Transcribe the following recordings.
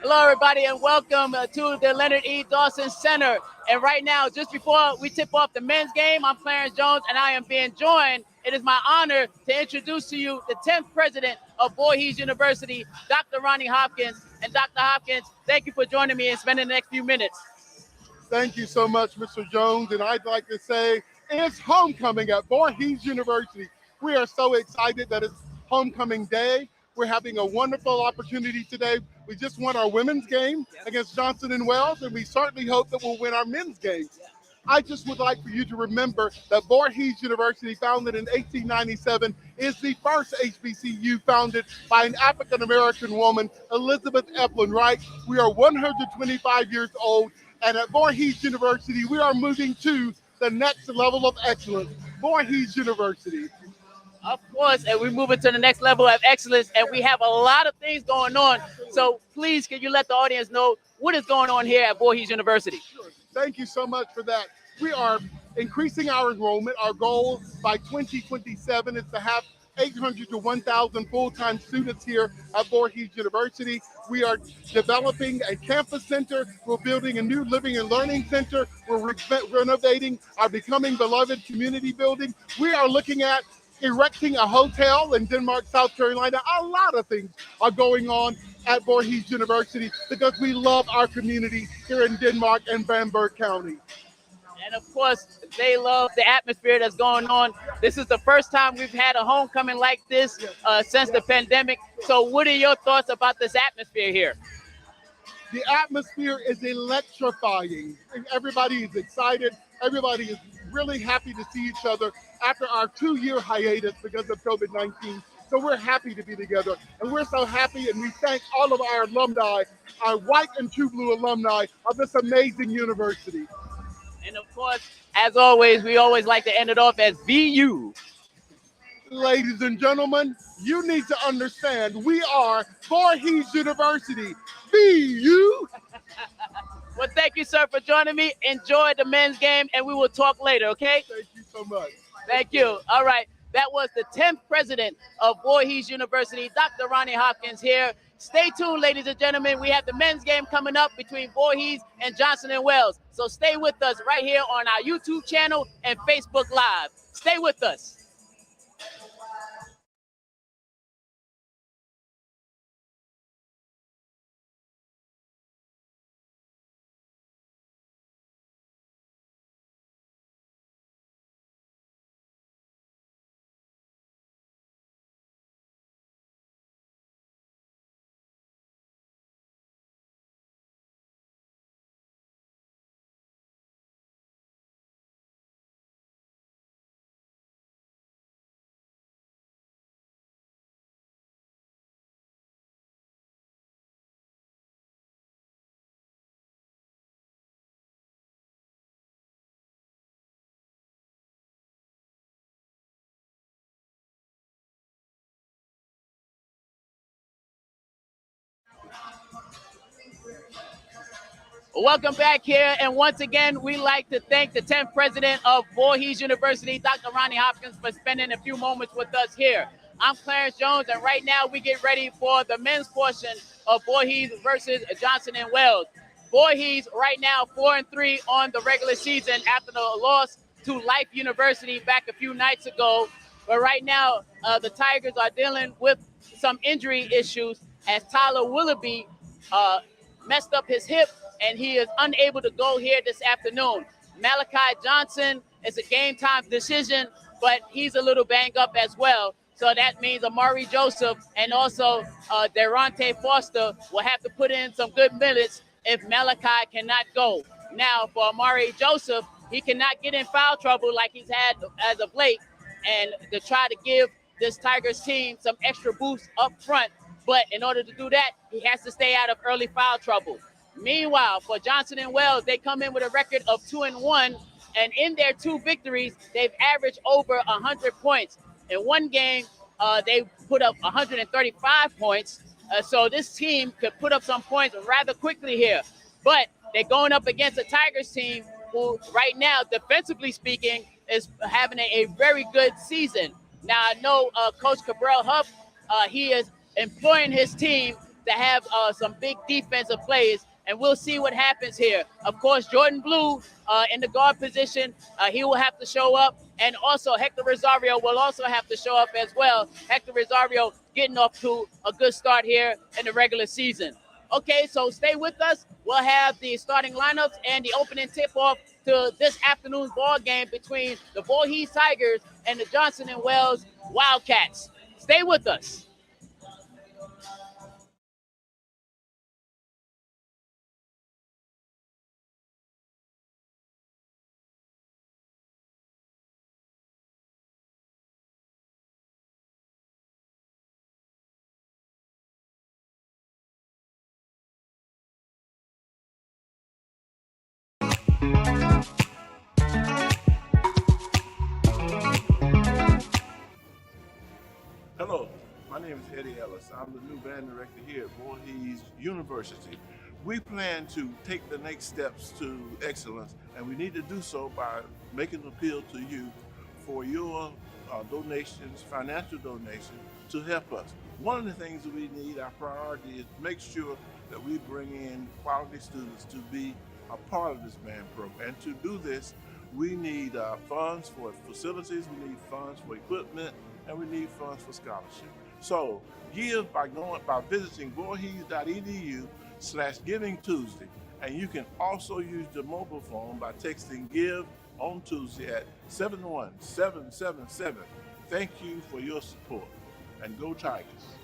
Hello, everybody, and welcome to the Leonard E. Dawson Center. And right now, just before we tip off the men's game, I'm Clarence Jones, and I am being joined. It is my honor to introduce to you the 10th president of Voorhees University, Dr. Ronnie Hopkins. And Dr. Hopkins, thank you for joining me and spending the next few minutes. Thank you so much, Mr. Jones. And I'd like to say it's homecoming at Voorhees University. We are so excited that it's homecoming day. We're having a wonderful opportunity today. We just won our women's game against Johnson Wales, and we certainly hope that we'll win our men's game. I just would like for you to remember that Voorhees University, founded in 1897, is the first HBCU founded by an African-American woman, Elizabeth Evelyn Wright. We are 125 years old, and at Voorhees University, we are moving to the next level of excellence. Voorhees University. Of course, and we're moving to the next level of excellence, and we have a lot of things going on. So please, can you let the audience know what is going on here at Voorhees University? Sure. Thank you so much for that. We are increasing our enrollment. Our goal by 2027 is to have 800 to 1,000 full-time students here at Voorhees University. We are developing a campus center. We're building a new living and learning center. We're renovating our Becoming Beloved community building. We are looking at erecting a hotel in Denmark, South Carolina. A lot of things are going on at Voorhees University because we love our community here in Denmark and Bamberg County. And of course, they love the atmosphere that's going on. This is the first time we've had a homecoming like this since the pandemic. So what are your thoughts about this atmosphere here? The atmosphere is electrifying. Everybody is excited. Everybody is really happy to see each other after our 2-year hiatus because of COVID-19. So we're happy to be together, and we're so happy, and we thank all of our alumni, our white and true blue alumni of this amazing university. And of course, as always, we always like to end it off as VU. Ladies and gentlemen, you need to understand we are Voorhees University. VU. Well, thank you, sir, for joining me. Enjoy the men's game, and we will talk later, okay? Thank you so much. Thank you. All right. That was the 10th president of Voorhees University, Dr. Ronnie Hopkins here. Stay tuned, ladies and gentlemen. We have the men's game coming up between Voorhees and Johnson Wales. So stay with us right here on our YouTube channel and Facebook Live. Stay with us. Welcome back here. And once again, we like to thank the 10th president of Voorhees University, Dr. Ronnie Hopkins, for spending a few moments with us here. I'm Clarence Jones, and right now we get ready for the men's portion of Voorhees versus Johnson Wales. Voorhees right now 4-3 on the regular season after the loss to Life University back a few nights ago. But right now, the Tigers are dealing with some injury issues as Tyler Willoughby messed up his hip, and he is unable to go here this afternoon. Malachi Johnson is a game time decision, but he's a little banged up as well. So that means Amari Joseph and also Deronte Foster will have to put in some good minutes if Malachi cannot go. Now, for Amari Joseph, he cannot get in foul trouble like he's had as of late, and to try to give this Tigers team some extra boost up front. But in order to do that, he has to stay out of early foul trouble. Meanwhile, for Johnson Wales, they come in with a record of 2-1, and in their 2 victories, they've averaged over 100 points. In one game, they put up 135 points. So this team could put up some points rather quickly here. But they're going up against a Tigers team who right now, defensively speaking, is having a very good season. Now, I know Coach Cabral Huff, he is employing his team to have some big defensive plays, and we'll see what happens here. Of course, Jordan Blue in the guard position, he will have to show up, and also Hector Rosario will also have to show up as well. Hector Rosario getting off to a good start here in the regular season. Okay, so stay with us. We'll have the starting lineups and the opening tip-off to this afternoon's ball game between the Voorhees Tigers and the Johnson Wales Wildcats. Stay with us. Hello, my name is Eddie Ellis. I'm the new band director here at Voorhees University. We plan to take the next steps to excellence, and we need to do so by making an appeal to you for your donations, financial donations, to help us. One of the things that we need, our priority, is to make sure that we bring in quality students to be a part of this band program. And to do this, we need funds for facilities, we need funds for equipment, and we need funds for scholarship. So give by visiting Voorhees.edu/Giving Tuesday, and you can also use the mobile phone by texting GIVE on Tuesday at 71777. Thank you for your support, and go Tigers.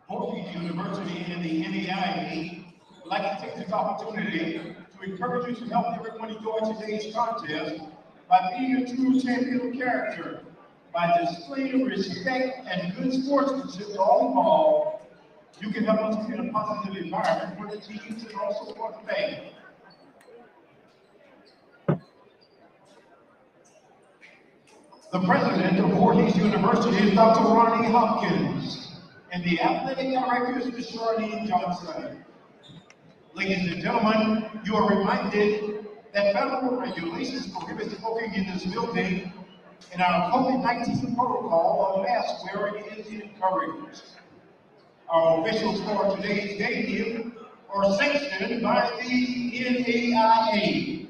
Voorhees University and the NAIA would like to take this opportunity to encourage you to help everyone enjoy today's contest by being a true champion character, by displaying respect and good sportsmanship to all involved. You can help us create a positive environment for the teams and also for the fans. The president of Voorhees University is Dr. Ronnie Hopkins, and the athletic director is Ms. Charlene Johnson. Ladies and gentlemen, you are reminded that federal regulations prohibit smoking in this building, and our COVID-19 protocol of mask wearing is encouraged. Our officials for today's game are sanctioned by the NAIA.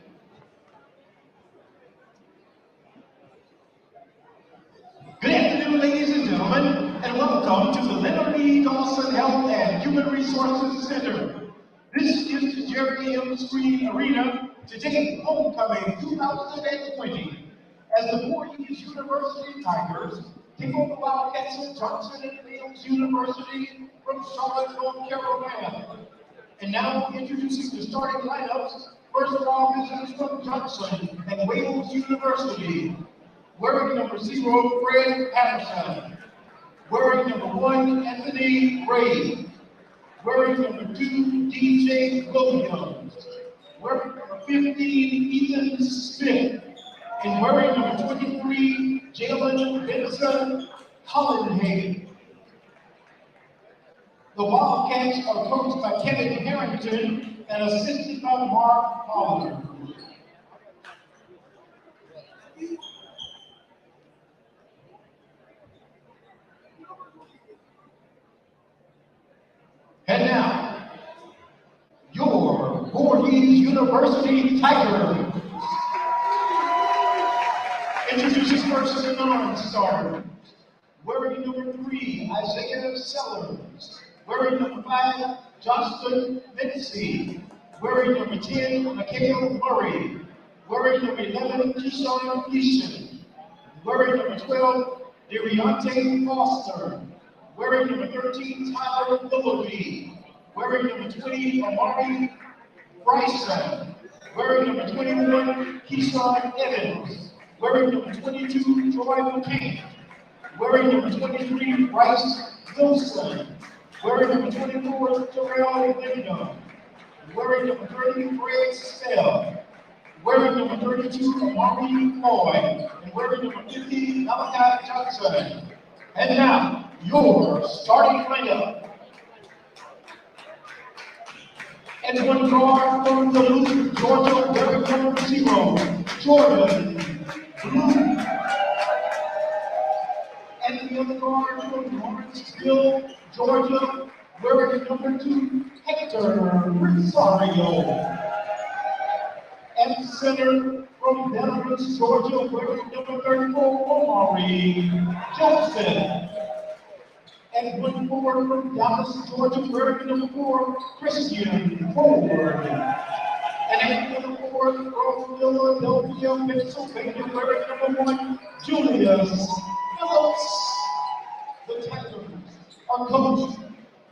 Good afternoon, ladies and gentlemen, and welcome to the Leonard E. Dawson Health and Human Resources Center. This is the Jerry M. Screen Arena, today homecoming 2020, as the Voorhees University Tigers take on the Wildcats of Johnson Wales University from Charlotte, North Carolina. And now introducing the starting lineups. First of all, visitors from Johnson and Wales University. Wearing number 0, Fred Patterson. Wearing number 1, Anthony Ray. Wearing number 2, DJ Williams. Wearing number 15, Ethan Smith. And wearing number 23, Jalen Benson Hollenhagen. The Wildcats are coached by Kevin Harrington and assisted by Mark Fowler. And now, your Voorhees University Tigers. Introduces first the non-starter. Wearing number 3, Isaiah Sellers. Wearing number 5, Johnston Mincy. Wearing number 10, Mikhail Murray. Wearing number 11, Keyshawn Gleason. Wearing number 12, Dereonte Foster. Wearing number 13, Tyler Willoughby. Wearing number 20, Amari Bryson. Wearing number 21, Keyshawn Evans. Wearing number 22, Troy McCain. Wearing number 23, Bryce Wilson. Wearing number 24, Terrell Wyndham. Wearing number 30, Fred Spell. Wearing number 32, Amari Floyd. And wearing number 50, Malachi Johnson. And now, your starting lineup. And one guard from Duluth, Georgia, wearing number 0, Jordan Blue. And the other guard from Lawrenceville, Georgia, wearing number 2, Hector Rosario. And center from Delaware, Georgia, wearing number 34, Omari Johnson. And one forward from Dallas, Georgia, wearing number 4, Christian Ford. And another forward from Philadelphia, Pennsylvania, wearing number 1, Julius Phillips. The Tigers are coached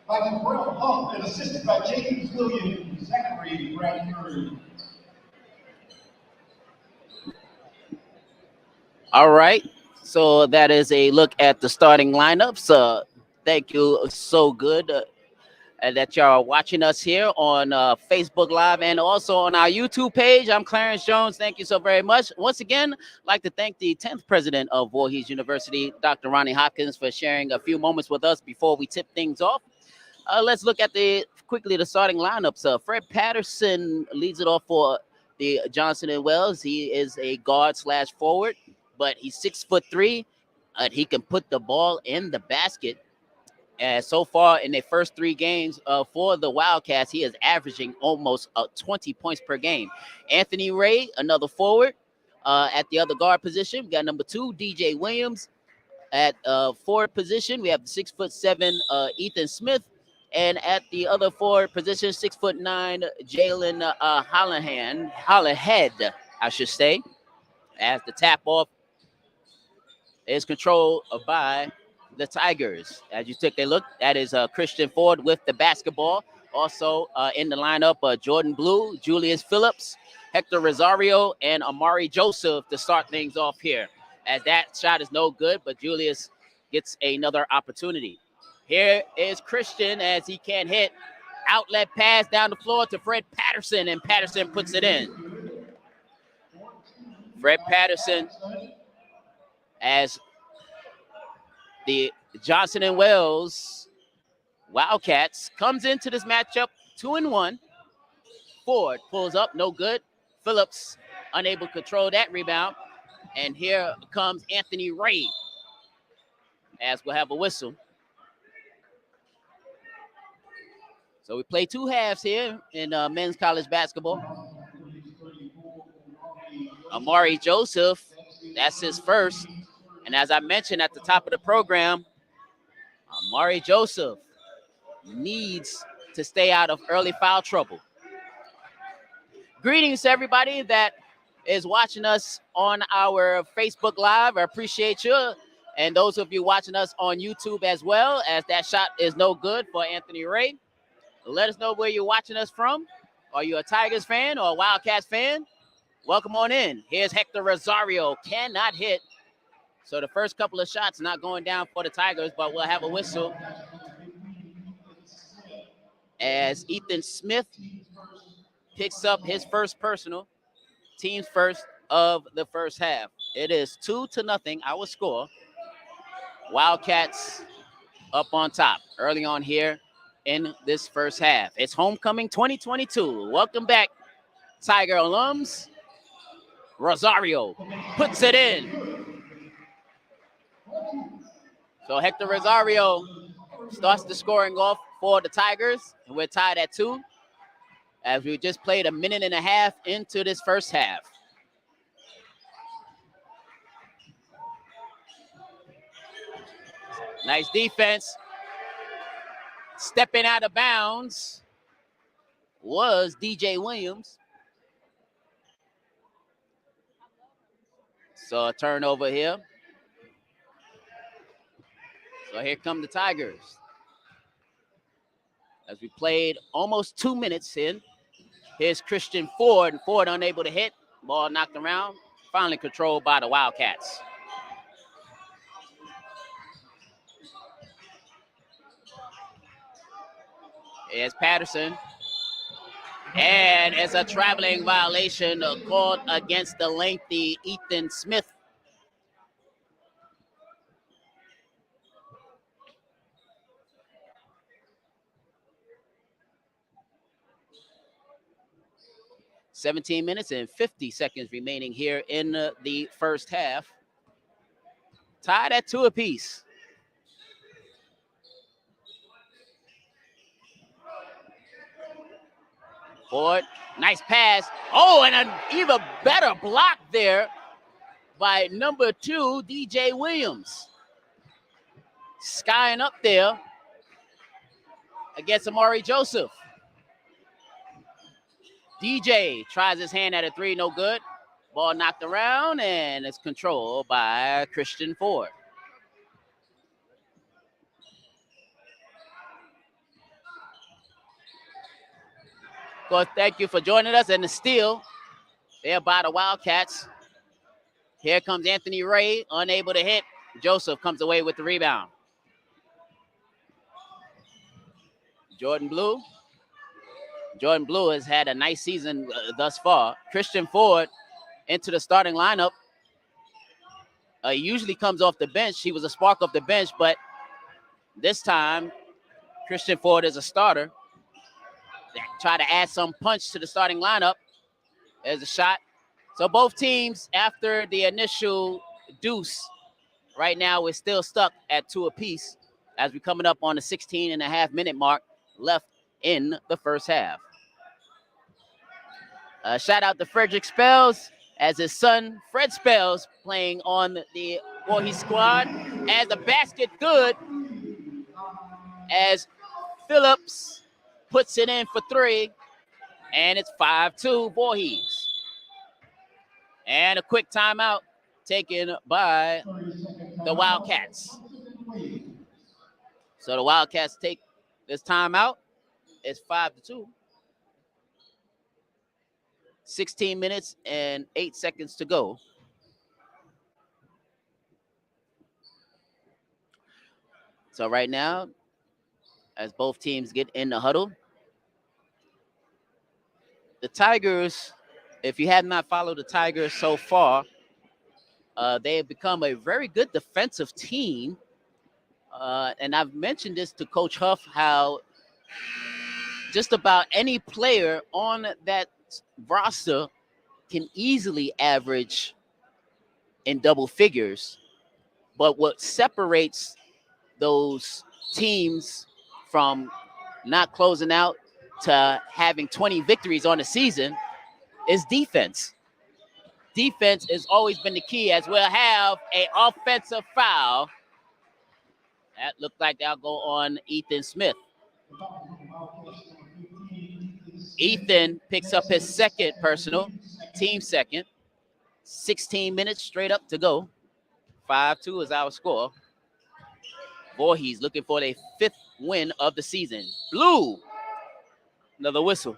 by Brown Huff and assisted by James Williams, Zachary Bradford. All right. So that is a look at the starting lineups. Thank you so good that y'all are watching us here on Facebook Live and also on our YouTube page. I'm Clarence Jones. Thank you so very much. Once again, I'd like to thank the 10th president of Voorhees University, Dr. Ronnie Hopkins, for sharing a few moments with us before we tip things off. Let's look at quickly the starting lineups. Fred Patterson leads it off for the Johnson and Wales. He is a guard / forward, but he's 6'3". He can put the ball in the basket. So far in the first 3 games for the Wildcats, he is averaging almost 20 points per game. Anthony Ray, another forward. At the other guard position, we got number 2, DJ Williams. At forward position, we have the 6'7" Ethan Smith. And at the other forward position, 6'9", Jalen Hollahead, I should say. As the tap off is controlled by the Tigers. As you take a look, that is Christian Ford with the basketball. Also in the lineup, Jordan Blue, Julius Phillips, Hector Rosario, and Amari Joseph to start things off here. As that shot is no good, but Julius gets another opportunity. Here is Christian as he can't hit. Outlet pass down the floor to Fred Patterson, and Patterson puts it in. Fred Patterson, as the Johnson and Wales Wildcats comes into this matchup 2-1. Ford pulls up, no good. Phillips unable to control that rebound. And here comes Anthony Ray, as we'll have a whistle. So we play 2 halves here in men's college basketball. Amari Joseph, that's his first. And as I mentioned at the top of the program, Amari Joseph needs to stay out of early foul trouble. Greetings to everybody that is watching us on our Facebook Live. I appreciate you. And those of you watching us on YouTube as well, as that shot is no good for Anthony Ray. Let us know where you're watching us from. Are you a Tigers fan or a Wildcats fan? Welcome on in. Here's Hector Rosario. Cannot hit. So the first couple of shots not going down for the Tigers, but we'll have a whistle as Ethan Smith picks up his first personal, team's first of the first half. It is 2-0, our score. Wildcats up on top early on here in this first half. It's homecoming 2022. Welcome back, Tiger alums. Rosario puts it in. So Hector Rosario starts the scoring off for the Tigers, and we're tied at 2 as we just played a minute and a half into this first half. Nice defense. Stepping out of bounds was DJ Williams. So a turnover here. So here come the Tigers. As we played almost 2 minutes in. Here's Christian Ford, and Ford unable to hit. Ball knocked around. Finally controlled by the Wildcats. Here's Patterson. And it's a traveling violation called against the lengthy Ethan Smith. 17 minutes and 50 seconds remaining here in the first half. Tied at 2 apiece. Ford, nice pass. Oh, and an even better block there by number 2, DJ Williams. Skying up there against Amari Joseph. DJ tries his hand at a 3, no good. Ball knocked around, and it's controlled by Christian Ford. Of course, thank you for joining us. And the steal there by the Wildcats. Here comes Anthony Ray, unable to hit. Joseph comes away with the rebound. Jordan Blue. Jordan Blue has had a nice season thus far. Christian Ford into the starting lineup. He usually comes off the bench. He was a spark off the bench, but this time, Christian Ford is a starter. They try to add some punch to the starting lineup. There's a shot. So both teams, after the initial deuce, right now we're still stuck at 2 apiece as we're coming up on the 16.5-minute mark left in the first half. Shout out to Frederick Spells as his son, Fred Spells, playing on the Voorhees squad. As the basket good, as Phillips puts it in for 3, and it's 5-2 Voorhees. And a quick timeout taken by the Wildcats. So the Wildcats take this timeout. It's 5-2. 16 minutes and 8 seconds to go. So right now, as both teams get in the huddle, the Tigers, if you have not followed the Tigers so far, they have become a very good defensive team. And I've mentioned this to Coach Huff, how just about any player on that roster can easily average in double figures. But what separates those teams from not closing out to having 20 victories on the season is defense. Defense has always been the key, as we'll have an offensive foul. That looked like that'll go on Ethan Smith. Ethan picks up his second personal, team second. 16 minutes straight up to go. 5-2 is our score. Voorhees looking for their 5th win of the season. Blue, another whistle.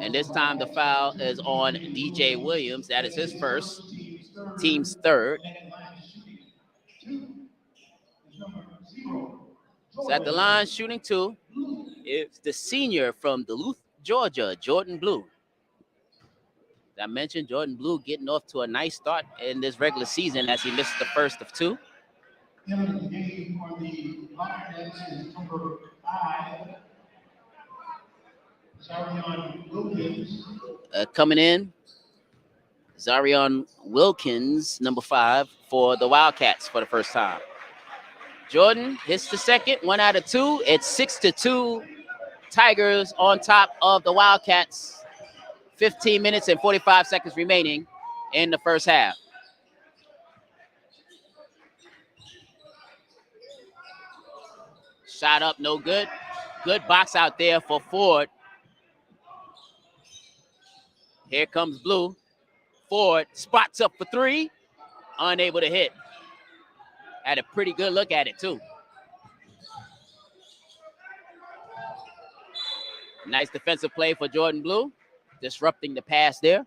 And this time the foul is on DJ Williams. That is his first, team's 3rd. So at the line shooting 2, it's the senior from Duluth, Georgia, Jordan Blue. As I mentioned, Jordan Blue getting off to a nice start in this regular season as he missed the first of 2. Entering the game for the Wildcats is number 5, Zarion Wilkins. Coming in, Zarion Wilkins, number 5, for the Wildcats for the first time. Jordan hits the second, 1 out of 2. It's 6-2 Tigers on top of the Wildcats. 15 minutes and 45 seconds remaining in the first half. Shot up, no good. Good box out there for Ford. Here comes Blue. Ford spots up for 3. Unable to hit. Had a pretty good look at it, too. Nice defensive play for Jordan Blue. Disrupting the pass there.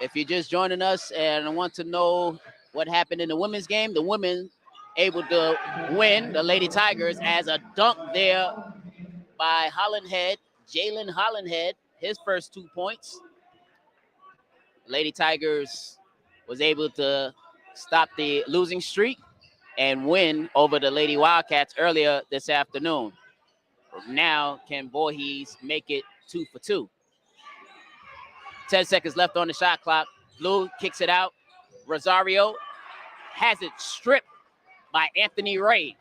If you're just joining us and want to know what happened in the women's game, the women able to win, the Lady Tigers, as a dunk there by Hollandhead, Jalen Hollandhead, his first 2 points. Lady Tigers was able to stop the losing streak and win over the Lady Wildcats earlier this afternoon. Now, can Voorhees make it 2 for 2? 10 seconds left on the shot clock. Blue kicks it out. Rosario has it stripped by Anthony Ray.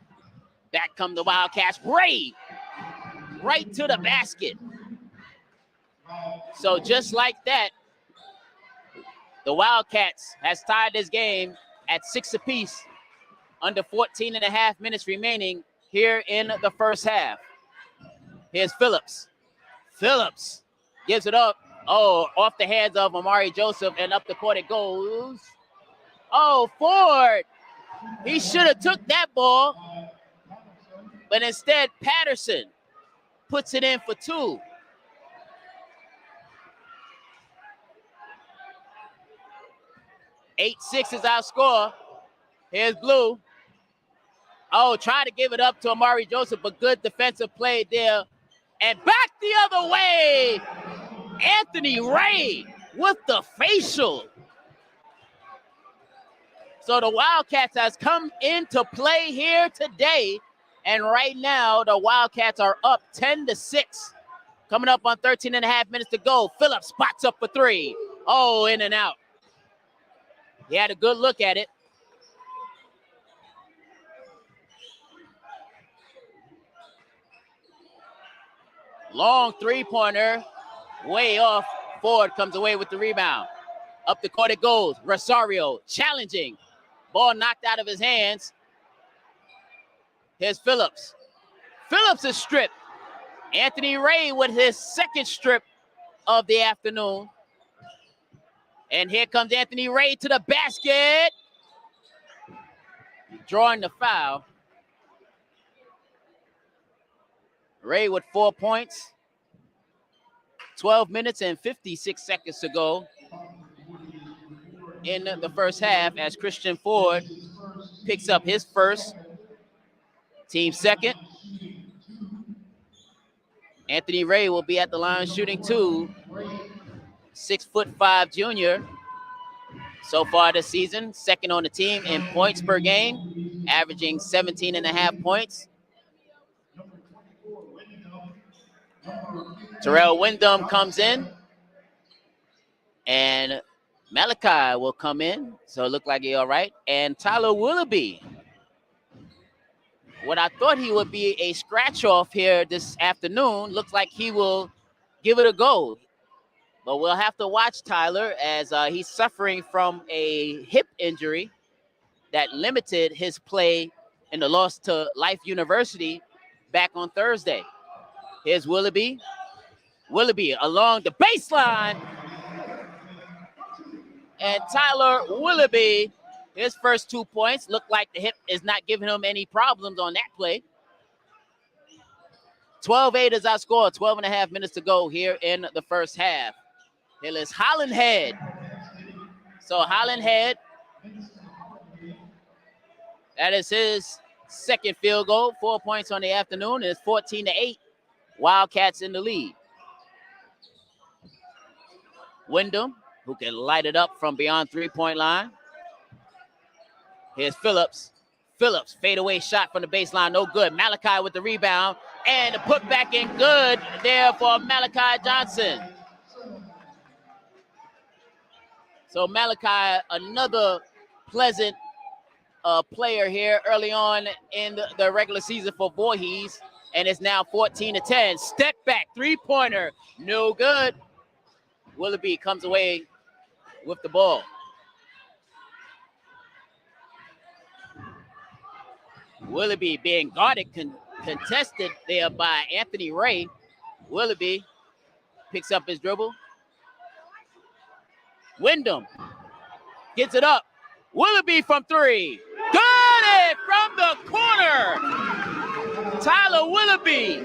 Back come the Wildcats. Ray right to the basket. So just like that, the Wildcats has tied this game at 6 apiece, under 14 and a half minutes remaining here in the first half. Here's Phillips. Phillips gives it up. Oh, off the hands of Amari Joseph, and up the court it goes. Oh, Ford. He should have took that ball, but instead Patterson puts it in for 2. Eight-6 is our score. Here's Blue. Oh, try to give it up to Amari Joseph, but good defensive play there. And back the other way. Anthony Ray with the facial. So the Wildcats has come into play here today. And right now, the Wildcats are up 10-6. Coming up on 13 and a half minutes to go. Phillips spots up for 3. Oh, in and out. He had a good look at it. Long three-pointer, way off. Ford comes away with the rebound. Up the court it goes. Rosario challenging. Ball knocked out of his hands. Here's Phillips. Phillips is stripped. Anthony Ray with his second strip of the afternoon. And here comes Anthony Ray to the basket. Drawing the foul. Ray with 4 points. 12 minutes and 56 seconds to go in the first half as Christian Ford picks up his first, team second. Anthony Ray will be at the line shooting 2. 6'5" junior so far this season. Second on the team in points per game, averaging 17 and a half points. Terrell Wyndham comes in, and Malachi will come in, so it looked like he's all right. And Tyler Willoughby, what I thought he would be a scratch-off here this afternoon, looks like he will give it a go. But we'll have to watch Tyler as he's suffering from a hip injury that limited his play in the loss to Life University back on Thursday. Here's Willoughby. Willoughby along the baseline. And Tyler Willoughby, his first 2 points, look like the hip is not giving him any problems on that play. 12-8 is our score. 12 and a half minutes to go here in the first half. Here is Holland Head. So Holland Head, that is his second field goal. 4 points on the afternoon. It's 14-8. Wildcats in the lead. Wyndham, who can light it up from beyond three-point line. Here's Phillips. Phillips, fadeaway shot from the baseline, no good. Malachi with the rebound, and the putback in good there for Malachi Johnson. So Malachi, another pleasant player here early on in the regular season for Voorhees, and it's now 14-10. Step back, three-pointer, no good. Willoughby comes away with the ball. Willoughby being guarded, contested there by Anthony Ray. Willoughby picks up his dribble. Wyndham gets it up. Willoughby from three. Got it from the corner. Tyler Willoughby.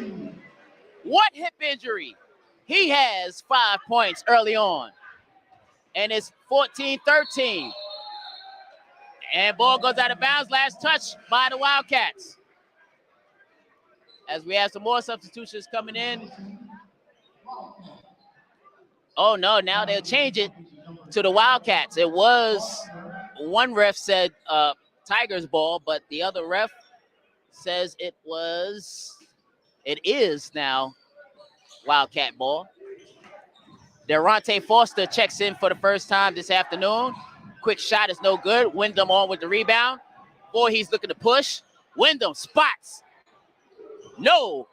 What hip injury? He has 5 points early on. And it's 14-13. And ball goes out of bounds. Last touch by the Wildcats. As we have some more substitutions coming in. Oh, no, now they'll change it to the Wildcats. It was one ref said Tigers ball, but the other ref says it is now Wildcat ball. Deronte Foster checks in for the first time this afternoon. Quick shot is no good. Wyndham on with the rebound. Voorhees looking to push. Wyndham spots. No.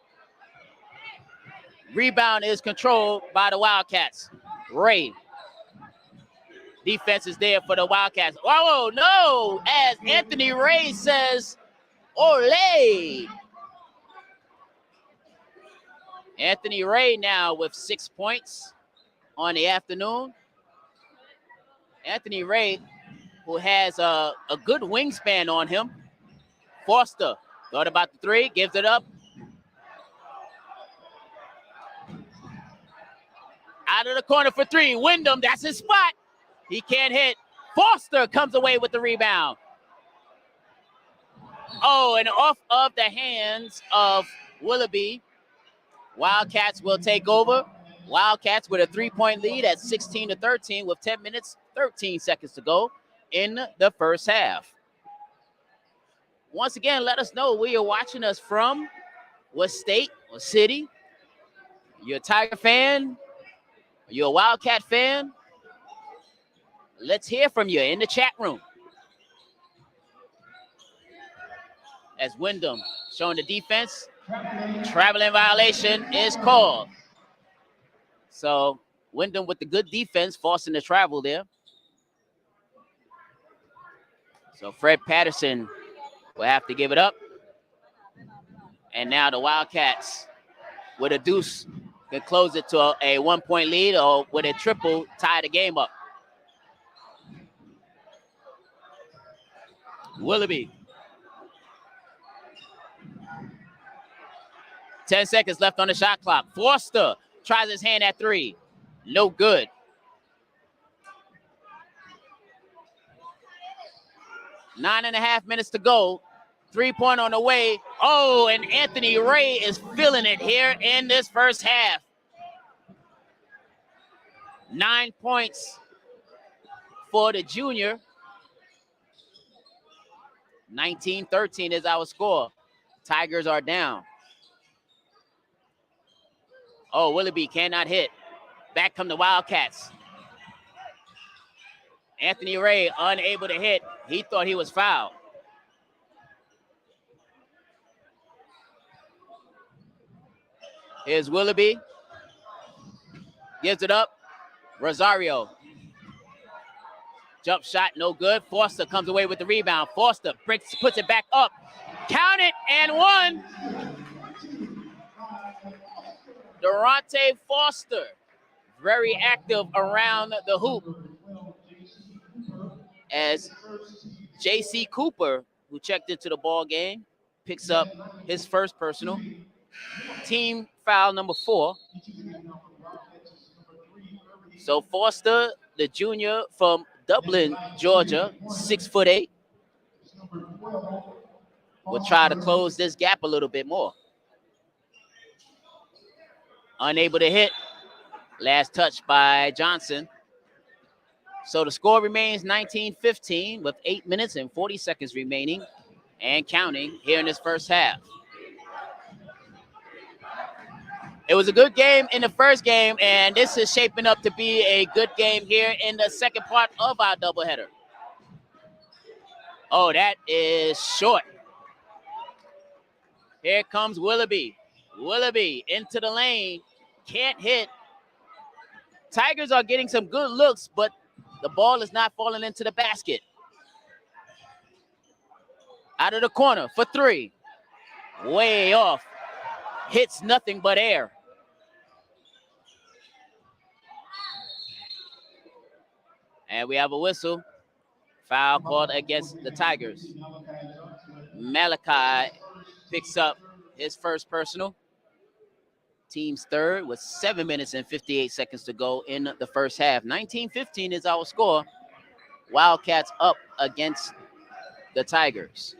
Rebound is controlled by the Wildcats. Ray. Defense is there for the Wildcats. Oh, no. As Anthony Ray says, ole. Anthony Ray now with 6 points on the afternoon. Anthony Ray, who has a good wingspan on him. Foster thought about the three, gives it up. Out of the corner for three. Wyndham, that's his spot. He can't hit. Foster comes away with the rebound. Oh, and off of the hands of Willoughby. Wildcats will take over. Wildcats with a 3-point lead at 16-13 with 10 minutes, 13 seconds to go in the first half. Once again, let us know where you're watching us from, what state or city. You're a Tiger fan? You're a Wildcat fan? Let's hear from you in the chat room. As Wyndham showing the defense, traveling violation is called. So Wyndham with the good defense, forcing the travel there. So Fred Patterson will have to give it up. And now the Wildcats with a deuce can close it to a 1-point lead, or with a triple tie the game up. Willoughby. 10 seconds left on the shot clock. Foster tries his hand at three. No good. 9.5 minutes to go. 3-point on the way. Oh, and Anthony Ray is feeling it here in this first half. 9 points for the junior. 19-13 is our score. Tigers are down. Oh, Willoughby cannot hit. Back come the Wildcats. Anthony Ray unable to hit. He thought he was fouled. Here's Willoughby. Gives it up. Rosario. Jump shot, no good. Foster comes away with the rebound. Foster puts it back up. Count it, and one. Deronte Foster, very active around the hoop. As J.C. Cooper, who checked into the ball game, picks up his first personal. Team foul number 4. So Foster, the junior from Dublin, Georgia, 6'8", will try to close this gap a little bit more. Unable to hit. Last touch by Johnson. So the score remains 19-15 with 8 minutes and 40 seconds remaining and counting here in this first half. It was a good game in the first game, and this is shaping up to be a good game here in the second part of our doubleheader. Oh, that is short. Here comes Willoughby. Willoughby into the lane. Can't hit. Tigers are getting some good looks, but the ball is not falling into the basket. Out of the corner for 3. Way off. Hits nothing but air. And we have a whistle. Foul called against the Tigers. Malachi picks up his first personal. Team's third with 7 minutes and 58 seconds to go in the first half. 19-15 is our score. Wildcats up against the Tigers.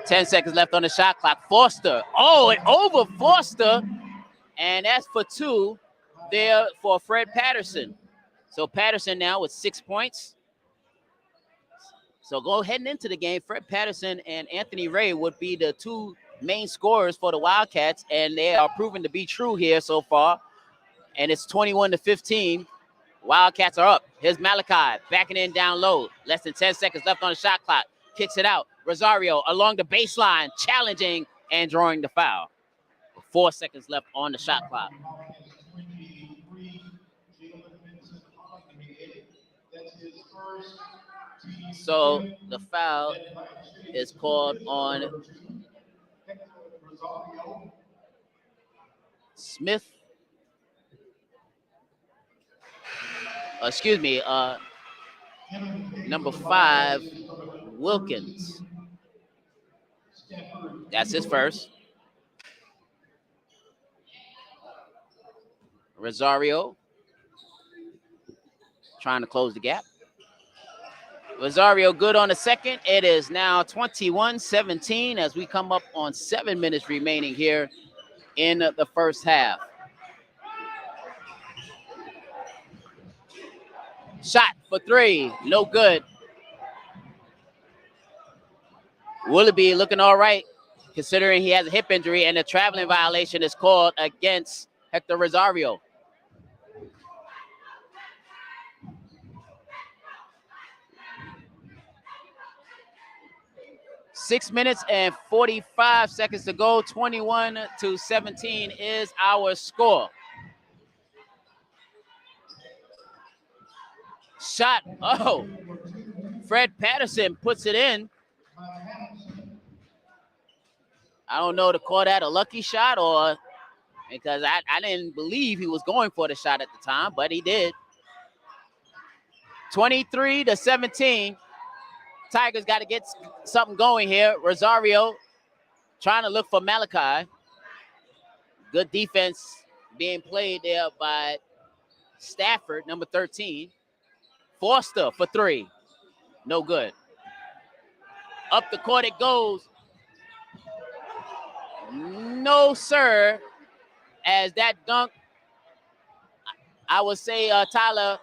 10 seconds left on the shot clock. Foster. Oh, it over Foster. And that's for 2 there for Fred Patterson. So Patterson now with 6 points. So heading into the game, Fred Patterson and Anthony Ray would be the 2 main scorers for the Wildcats, and they are proven to be true here so far. And it's 21-15. Wildcats are up. Here's Malachi backing in down low. Less than 10 seconds left on the shot clock. Kicks it out. Rosario along the baseline, challenging and drawing the foul. 4 seconds left on the shot clock. So the foul is called on Smith. Number 5, Wilkins. That's his first. Rosario trying to close the gap. Rosario good on the second. It is now 21-17 as we come up on 7 minutes remaining here in the first half. Shot for 3, no good. Willoughby looking all right, considering he has a hip injury, and a traveling violation is called against Hector Rosario. Six minutes and 45 seconds to go. 21-17 is our score. Shot. Oh, Fred Patterson puts it in. I don't know to call that a lucky shot or because I didn't believe he was going for the shot at the time, but he did. 23-17. Tigers got to get something going here. Rosario trying to look for Malachi. Good defense being played there by Stafford, number 13. Foster for 3. No good. Up the court it goes. No, sir. As that dunk, I would say Tyler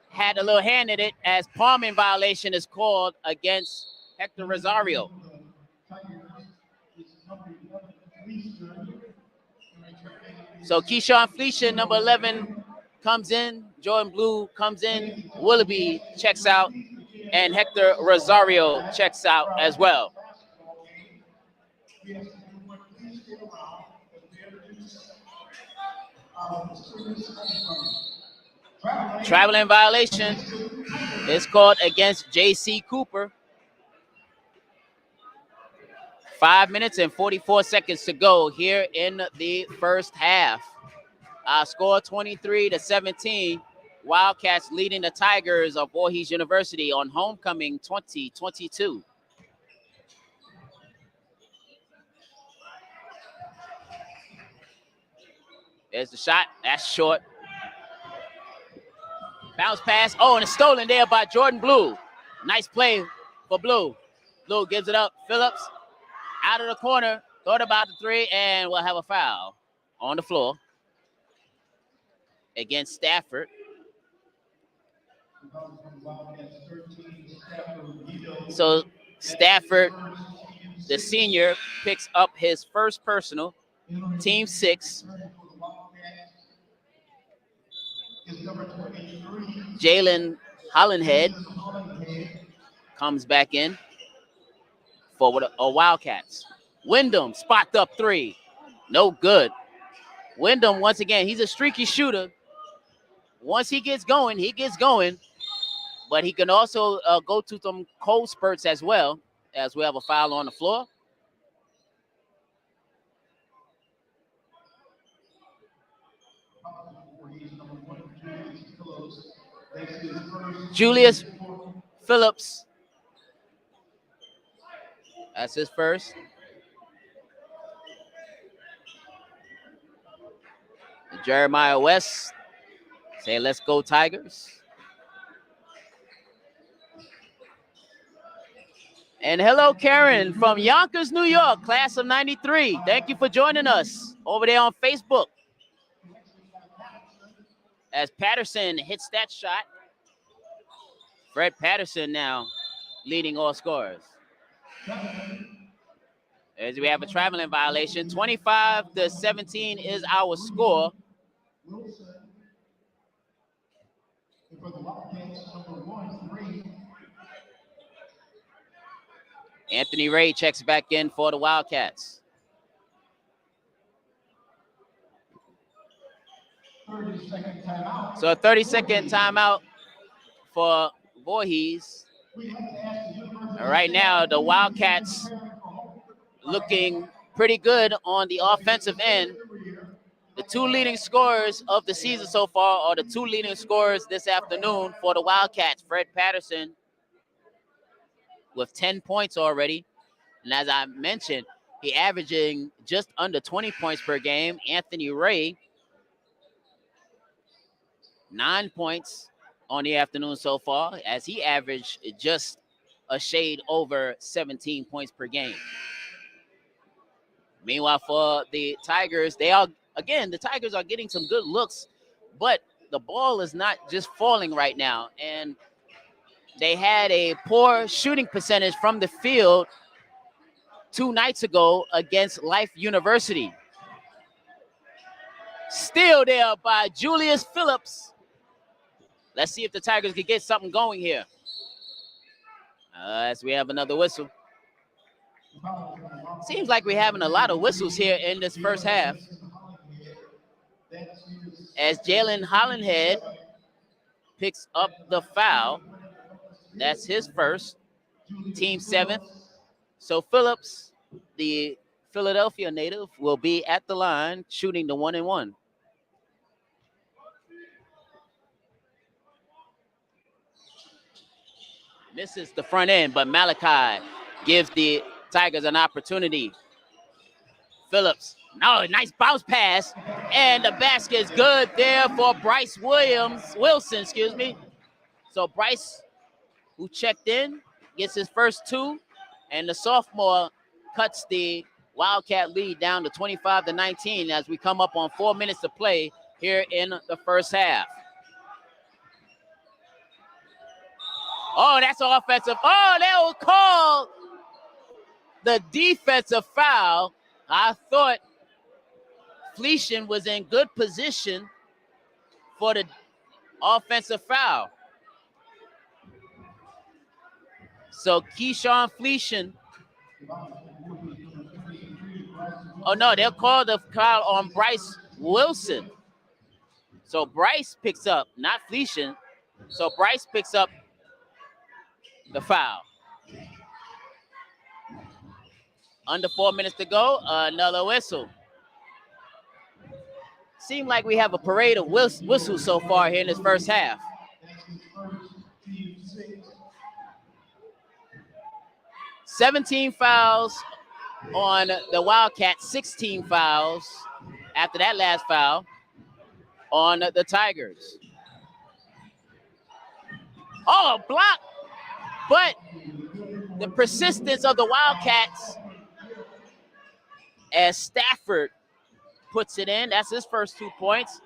had a little hand in it as palming violation is called against Hector Rosario. So Keyshawn Fleischer, number 11, comes in. Jordan Blue comes in. Willoughby checks out. And Hector Rosario checks out as well. Traveling violation is called against J.C. Cooper. 5 minutes and 44 seconds to go here in the first half. Score 23-17. Wildcats leading the Tigers of Voorhees University on homecoming 2022. There's the shot. That's short. Bounce pass. Oh, and it's stolen there by Jordan Blue. Nice play for Blue. Blue gives it up. Phillips out of the corner. Thought about the 3 and we'll have a foul on the floor against Stafford. So Stafford, the senior, picks up his first personal, team 6. Jalen Hollenhead comes back in for a Wildcats. Wyndham, spot up 3. No good. Wyndham, once again, he's a streaky shooter. Once he gets going, but he can also go to some cold spurts as well, as we have a foul on the floor. Julius Phillips. That's his first. Jeremiah West say, let's go Tigers. And hello, Karen from Yonkers, New York, class of 93. Thank you for joining us over there on Facebook. As Patterson hits that shot, Fred Patterson now leading all scorers. As we have a traveling violation, 25-17 is our score. Anthony Ray checks back in for the Wildcats. 30-second timeout. So a 30-second timeout for Voorhees. Right now, the Wildcats looking pretty good on the offensive end. The two leading scorers of the season so far are the two leading scorers this afternoon for the Wildcats. Fred Patterson with 10 points already. And as I mentioned, he averaging just under 20 points per game. Anthony Ray, 9 points on the afternoon so far, as he averaged just a shade over 17 points per game. Meanwhile, for the Tigers, the Tigers are getting some good looks, but the ball is not just falling right now. And they had a poor shooting percentage from the field 2 nights ago against Life University. Still there by Julius Phillips. Let's see if the Tigers can get something going here. As we have another whistle. Seems like we're having a lot of whistles here in this first half. As Jalen Hollandhead picks up the foul. That's his first, team 7th. So Phillips, the Philadelphia native, will be at the line shooting the 1-and-1. Misses the front end, but Malachi gives the Tigers an opportunity. Phillips, no, nice bounce pass, and the basket's good there for Bryce Wilson. So Bryce, who checked in, gets his first 2, and the sophomore cuts the Wildcat lead down to 25-19 as we come up on 4 minutes to play here in the first half. Oh, that's offensive. Oh, they will call the defensive foul. I thought Fleetian was in good position for the offensive foul. So Keyshawn Fleetian. Oh, no, they'll call the foul on Bryce Wilson. So Bryce picks up, not Fleetian. So Bryce picks up the foul. Under 4 minutes to go, another whistle. Seemed like we have a parade of whistles so far here in this first half. 17 fouls on the Wildcats, 16 fouls after that last foul on the Tigers. Oh, block, but the persistence of the Wildcats as Stafford puts it in. That's his first 2 points.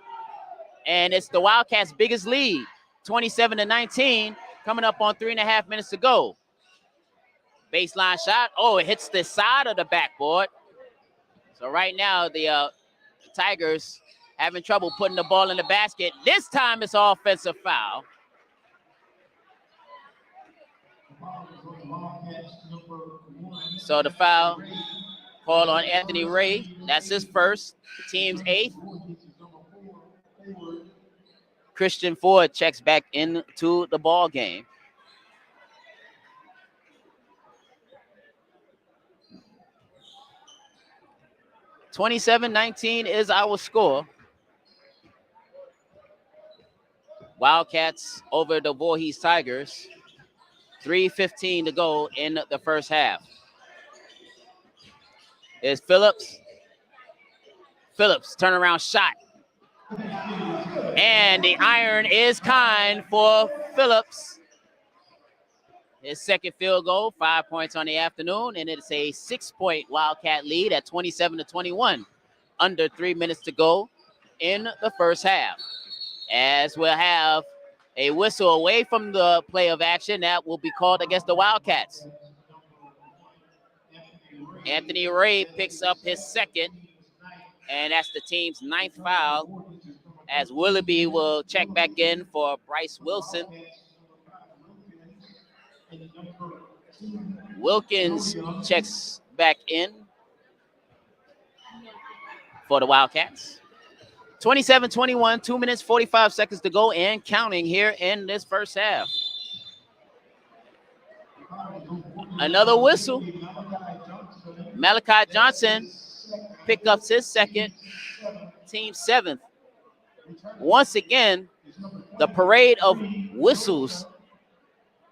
And it's the Wildcats' biggest lead, 27-19, coming up on 3.5 minutes to go. Baseline shot. Oh, it hits the side of the backboard. So right now, the Tigers having trouble putting the ball in the basket. This time it's an offensive foul. So the foul called on Anthony Ray. That's his first, team's 8th. Christian Ford checks back into the ball game. (27-19) is our score. Wildcats over the Voorhees Tigers. 3:15 to go in the first half. Is Phillips. Phillips, turnaround shot. And the iron is kind for Phillips. his second field goal, 5 points on the afternoon, and it's a 6-point Wildcat lead at 27-21. Under 3 minutes to go in the first half. As we'll have a whistle away from the play of action that will be called against the Wildcats. Anthony Ray picks up his second, and that's the team's 9th foul, as Willoughby will check back in for Bryce Wilson. Wilkins checks back in for the Wildcats. 27-21, 2 minutes, 45 seconds to go and counting here in this first half. Another whistle. Malachi Johnson picked up his second, team 7th. Once again, the parade of whistles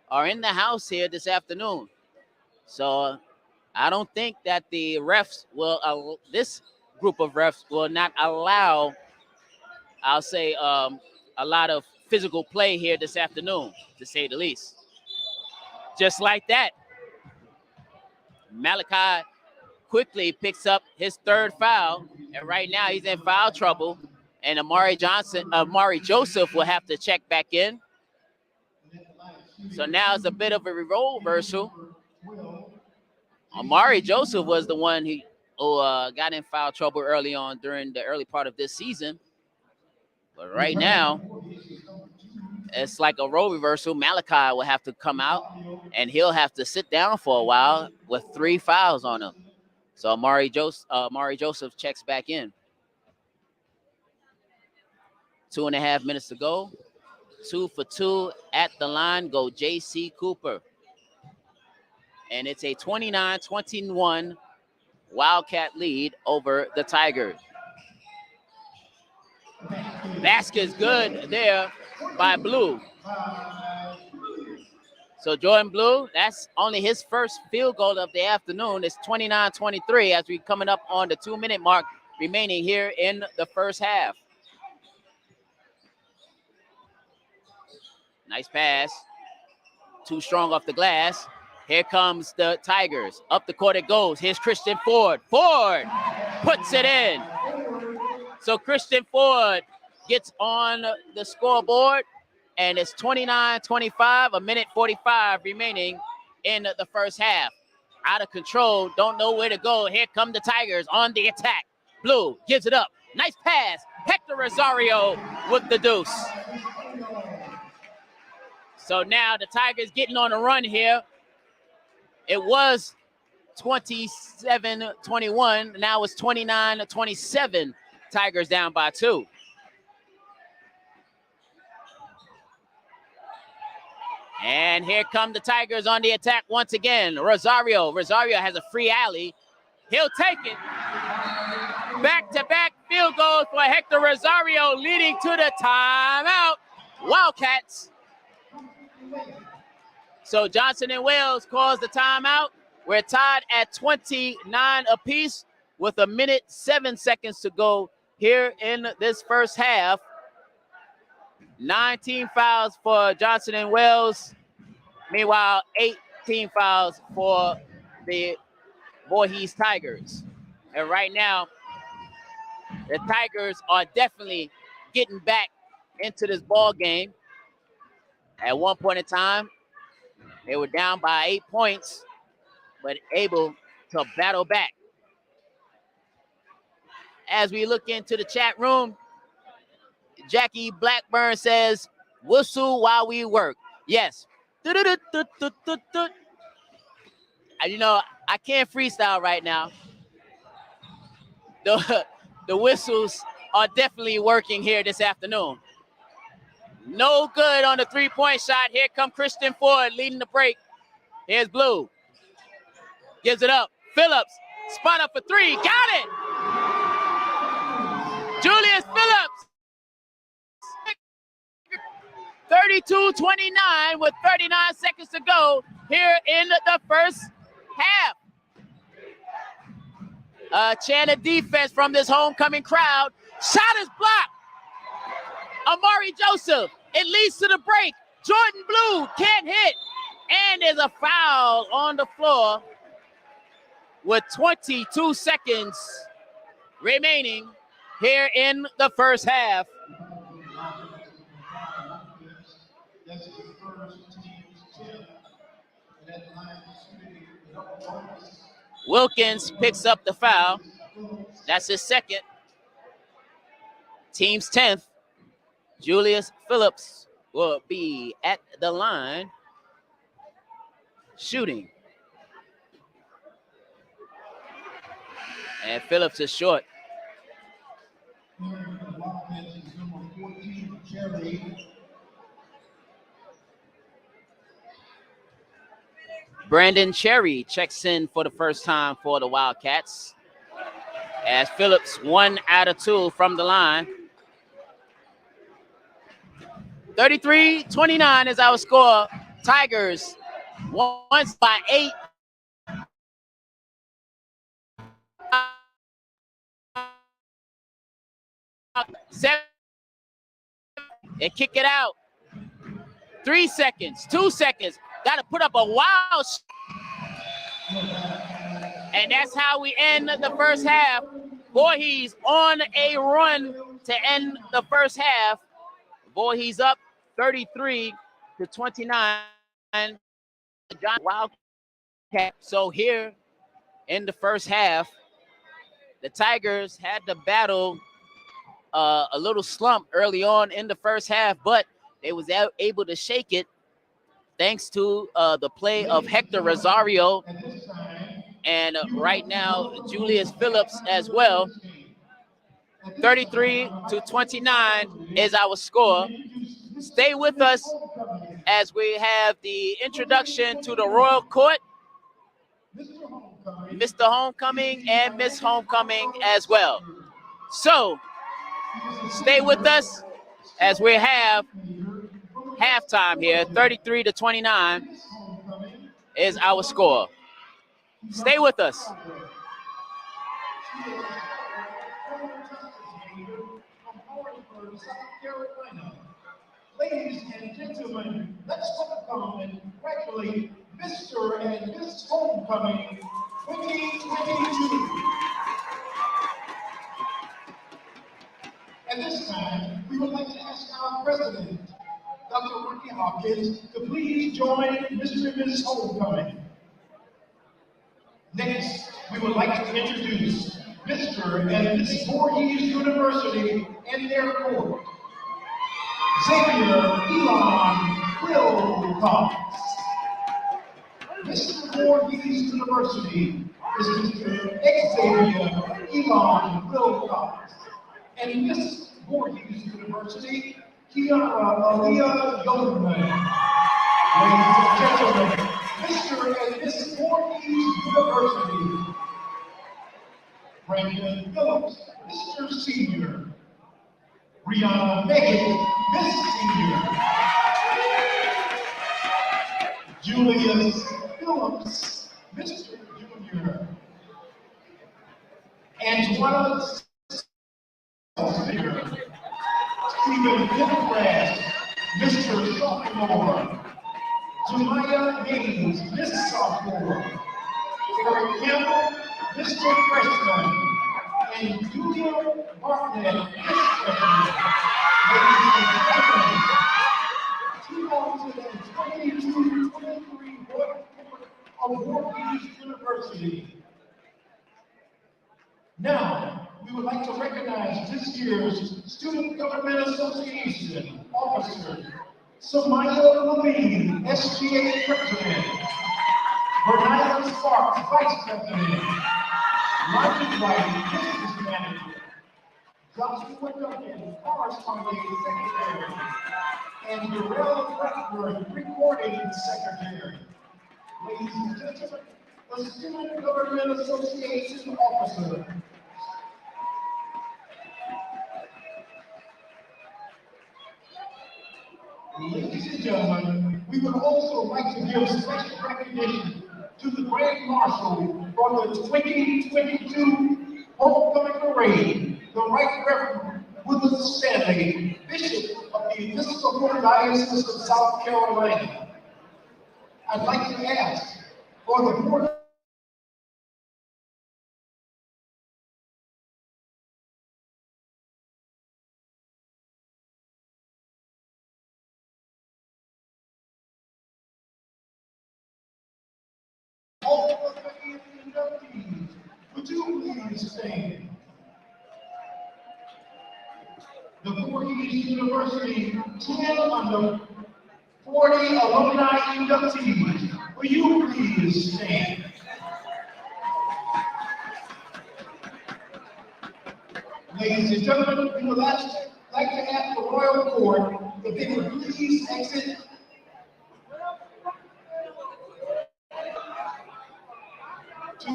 are in the house here this afternoon. So I don't think that the refs will, this group of refs will not allow, I'll say, a lot of physical play here this afternoon, to say the least. Just like that, Malachi quickly picks up his 3rd foul, and right now he's in foul trouble, and Amari Joseph will have to check back in. So now it's a bit of a reversal. Amari Joseph was the one who got in foul trouble early on during the early part of this season. But right now, it's like a role reversal. Malachi will have to come out, and he'll have to sit down for a while with 3 fouls on him. So Amari Joseph checks back in. 2.5 minutes to go. 2 for 2 at the line go J.C. Cooper. And it's a 29-21 Wildcat lead over the Tigers. Basket's good there by Blue. So Jordan Blue, that's only his first field goal of the afternoon. It's 29-23 as we're coming up on the 2-minute mark remaining here in the first half. Nice pass. Too strong off the glass. Here comes the Tigers. Up the court it goes. Here's Christian Ford. Ford puts it in. So Christian Ford gets on the scoreboard, and it's 29-25, a minute 45 remaining in the first half. Out of control, don't know where to go. Here come the Tigers on the attack. Blue gives it up. Nice pass. Hector Rosario with the deuce. So now the Tigers getting on a run here. It was 27-21. Now it's 29-27. Tigers down by 2. And here come the Tigers on the attack once again. Rosario has a free alley. He'll take it. Back-to-back field goals for Hector Rosario, leading to the timeout. Wildcats. So Johnson and Wales calls the timeout. We're tied at 29 apiece with a minute 7 seconds to go here in this first half. 19 fouls for Johnson and Wales. Meanwhile, 18 fouls for the Voorhees Tigers. And right now, the Tigers are definitely getting back into this ball game. At one point in time, they were down by 8 points, but able to battle back. As we look into the chat room, Jackie Blackburn says, whistle while we work. Yes. You know, I can't freestyle right now. The whistles are definitely working here this afternoon. No good on the three-point shot. Here come Christian Ford leading the break. Here's Blue. Gives it up. Phillips. Spot up for 3. Got it! Julius Phillips. 32-29 with 39 seconds to go here in the first half. Chant of defense from this homecoming crowd. Shot is blocked. Amari Joseph. It leads to the break. Jordan Blue can't hit. And there's a foul on the floor with 22 seconds remaining here in the first half. Wilkins picks up the foul. That's his second. Team's 10th. Julius Phillips will be at the line shooting. And Phillips is short. Brandon Cherry checks in for the first time for the Wildcats, as Phillips 1 out of 2 from the line. 33-29 is our score. Tigers once by 8. And kick it out. 3 seconds, 2 seconds. Got to put up a wild. And that's how we end the first half. Voorhees on a run to end the first half. Voorhees up 33-29. Johnson Wildcats. So here in the first half, the Tigers had to battle a little slump early on in the first half, but they was able to shake it thanks to the play of Hector Rosario and right now Julius Phillips as well. 33-29 is our score. Stay with us as we have the introduction to the Royal Court, Mr. Homecoming and Miss Homecoming as well. So stay with us as we have halftime here. 33-29 is our score. Stay with us. Ladies and gentlemen, let's welcome and congratulate Mr. and Miss Homecoming 2022. At this time, we would like to ask our president, Dr. Ricky Hopkins, to please join Mr. and Ms. Homecoming. Next, we would like to introduce Mr. and Ms. Voorhees University and their court. Xavier Elon Wildcats. Mr. Voorhees University is Mr. Xavier Elon Wildcats. And Miss Voorhees University, Kiara Aaliyah Yeoman. Ladies and gentlemen, Mr. and Miss Voorhees University. Brandon Phillips, Mr. Senior. Brianna Megan, Miss Senior. Julius Phillips, Mr. Junior. Antoine Senior. Stephen Gilchrist, Mr. Sophomore. Jemiah Haynes, Miss Sophomore. Eric Campbell, Mr. Freshman. And Julia Bartlett, Miss Freshman. Ladies and gentlemen, 2022-23 of Voorhees University. Now, we would like to recognize this year's Student Government Association officer, Samaya Levine, SGA President, Bernaya Sparks, Vice President, Martin Wright, Business Manager, Joshua Duncan, Corresponding Secretary, and Darrell Bradford, Recording Secretary. Ladies and gentlemen, the Student Government Association officer. Ladies and gentlemen, we would also like to give special recognition to the Grand Marshal for the 2022 Homecoming Parade, the Right Reverend Willis Stanley, Bishop of the Episcopal Diocese of South Carolina. I'd like to ask for the board all of the inductees. Would you please stand? The Voorhees University 10 under 40 alumni inductees. Will you please stand? Ladies and gentlemen, we would like to ask the Royal Court if they would please exit to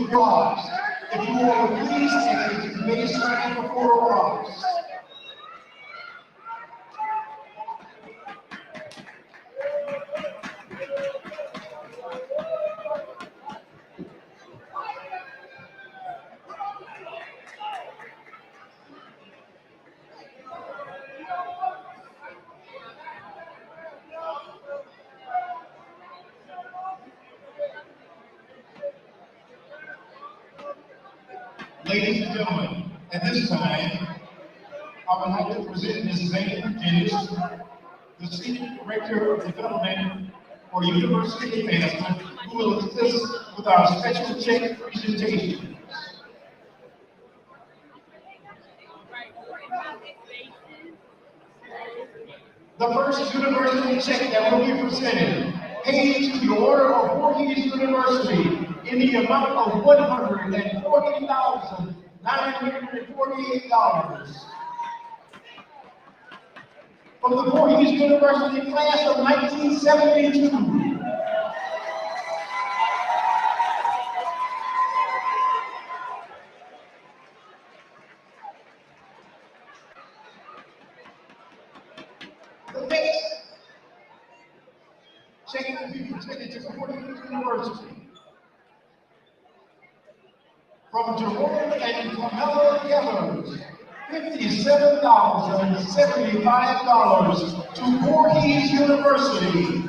rise. If you all would please exit to the main stand before rise. Ladies and gentlemen, at this time, I would like to present Ms. Zane Dennis, the Senior Director of Development for University Advancement, who will assist with our special check presentation. The first university check that will be presented, paid to the order of Voorhees University in the amount of $140,948 from the Voorhees University class of 1972. The next check will be presented to the Voorhees University from Jerome and Camilla Kellers, $57,075 to Voorhees University.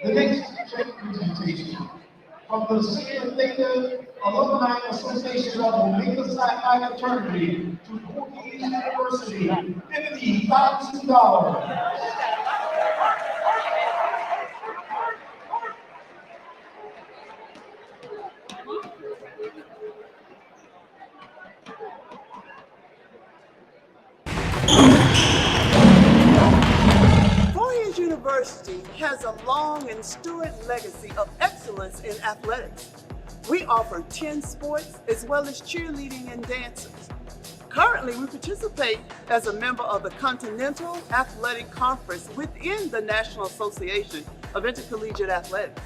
The next check presentation from the Senior Theta Alumni Association of Omega Psi Phi Fraternity to Voorhees University, $50,000. Voorhees University has a long and storied legacy of excellence in athletics. We offer 10 sports as well as cheerleading and dances. Currently, we participate as a member of the Continental Athletic Conference within the National Association of Intercollegiate Athletics.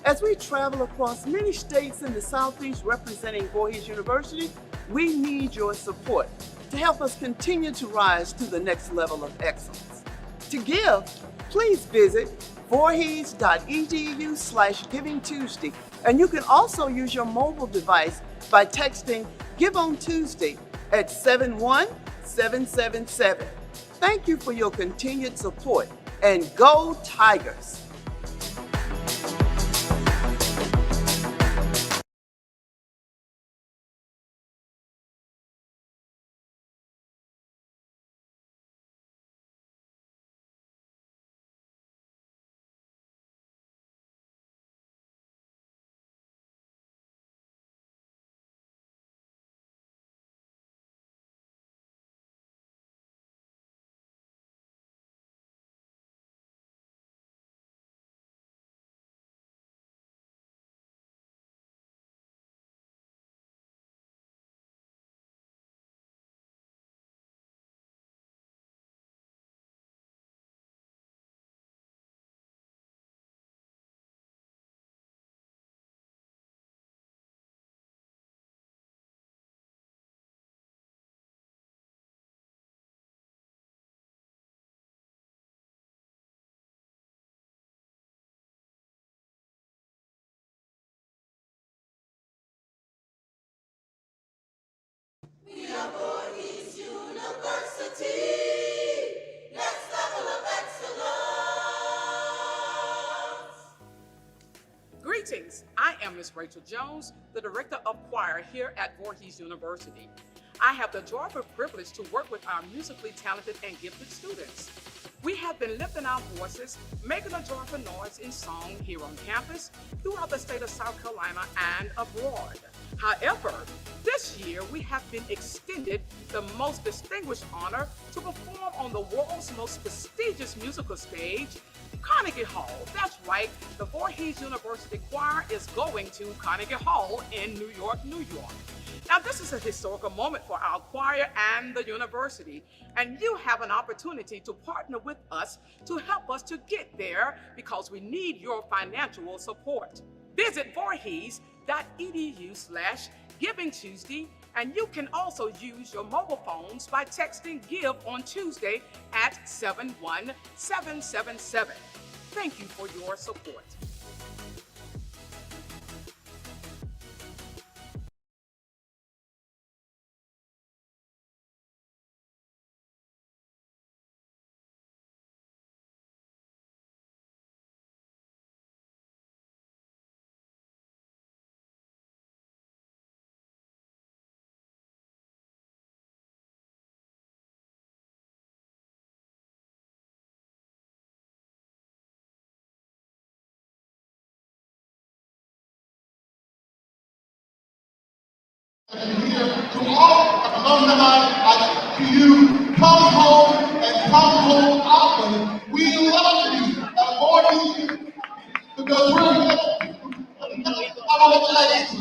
As we travel across many states in the Southeast representing Voorhees University, we need your support to help us continue to rise to the next level of excellence. To give, please visit voorhees.edu/givingtuesday, and you can also use your mobile device by texting Give on Tuesday at 71777. Thank you for your continued support and go Tigers! We are Voorhees University. Next level of excellence. Greetings. I am Ms. Rachel Jones, the Director of Choir here at Voorhees University. I have the joyful privilege to work with our musically talented and gifted students. We have been lifting our voices, making a joyful noise in song here on campus, throughout the state of South Carolina, and abroad. However, this year we have been extended the most distinguished honor to perform on the world's most prestigious musical stage, Carnegie Hall. That's right, the Voorhees University Choir is going to Carnegie Hall in New York, New York. Now, this is a historical moment for our choir and the university, and you have an opportunity to partner with us to help us to get there because we need your financial support. Visit Voorhees.edu/Giving Tuesday, and you can also use your mobile phones by texting GIVE on Tuesday at 71777. Thank you for your support. To all alumni, to you, come home and come home often. We love you at Voorhees because we're here. I'm on the place.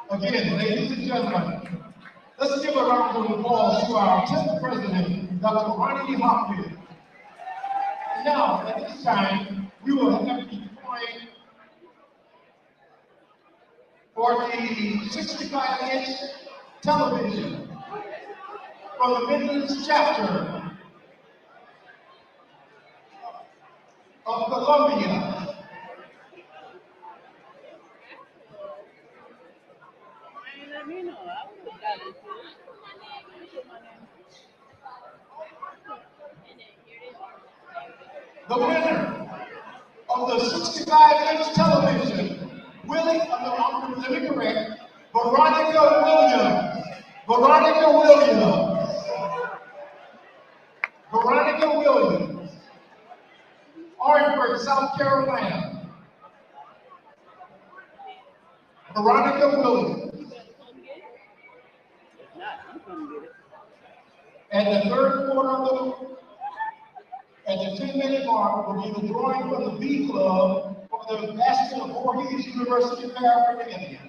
Again, ladies and gentlemen, let's give a round of applause to our 10th president, Dr. Ronnie Hopkins. And now, at this time, we will have the drawing for the 65-inch television from the Midlands chapter of Columbia. The winner of the 65-inch television, let me correct, Veronica Williams. Veronica Williams. Orangeburg, South Carolina. Veronica Williams. And the third quarter of the at the 10-minute mark will be the drawing from the B Club for the basket of Voorhees University paraphernalia.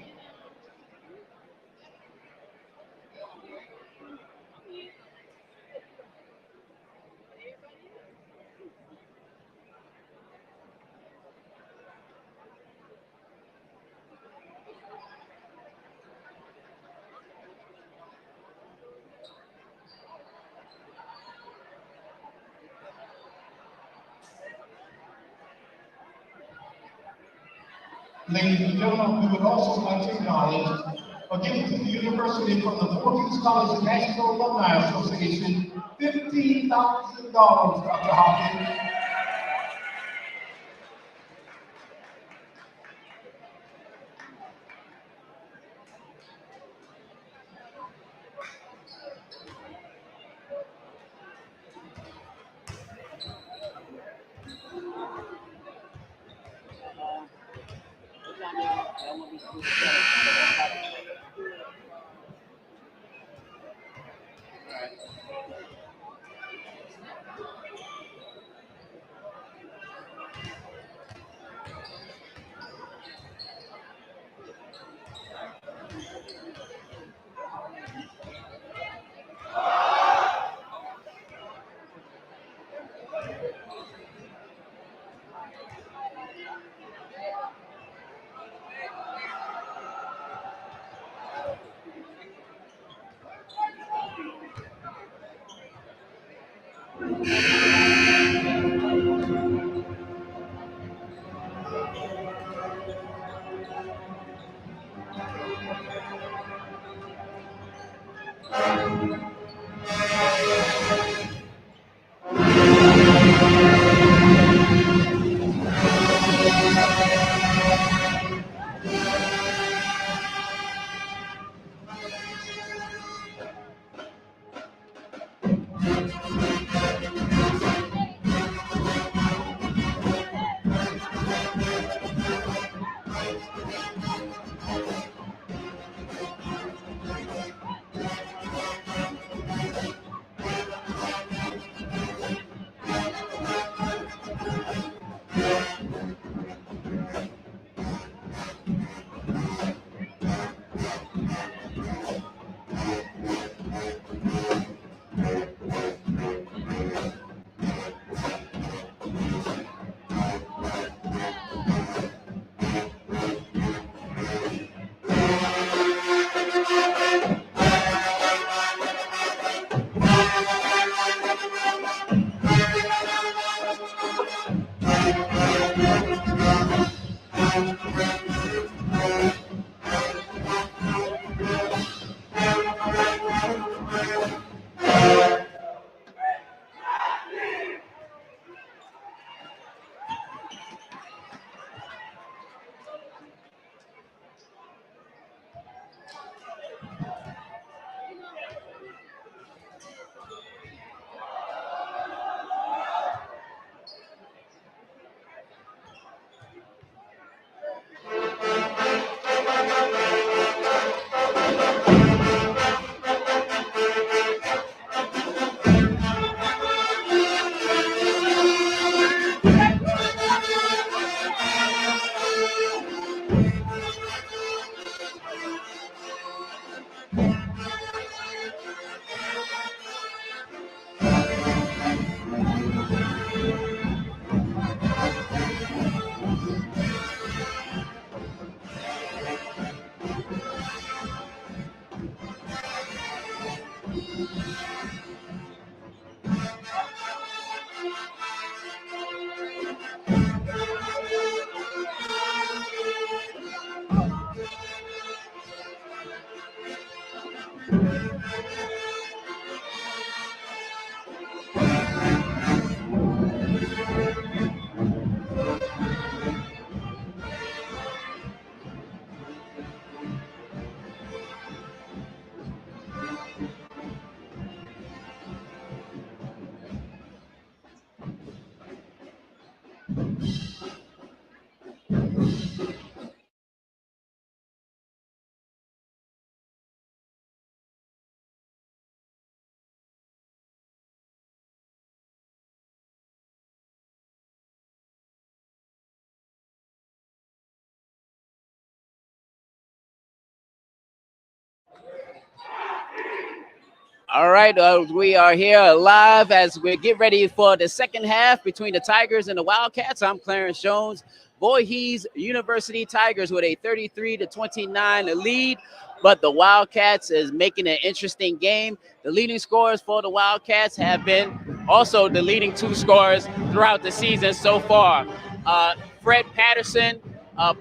Ladies and gentlemen, we would also like to acknowledge a gift to the university from the Voorhees College National Alumni Association, $15,000, Dr. Hopkins. All right, we are here live as we get ready for the second half between the Tigers and the Wildcats. I'm Clarence Jones. Voorhees University Tigers with a 33-29 lead, but the Wildcats is making an interesting game. The leading scorers for the Wildcats have been also the leading two scorers throughout the season so far. Fred Patterson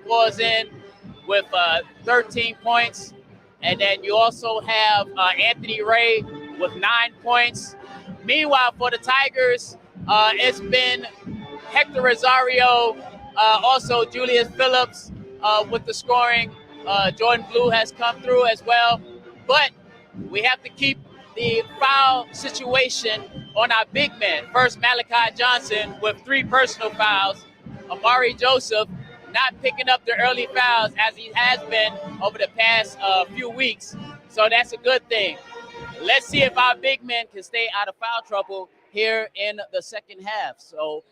pours in with 13 points. And then you also have Anthony Ray with 9 points. Meanwhile, for the Tigers, it's been Hector Rosario, also Julius Phillips with the scoring. Jordan Blue has come through as well. But we have to keep the foul situation on our big men. First, Malachi Johnson with 3 personal fouls. Amari Joseph not picking up the early fouls as he has been over the past few weeks. So that's a good thing. Let's see if our big men can stay out of foul trouble here in the second half. So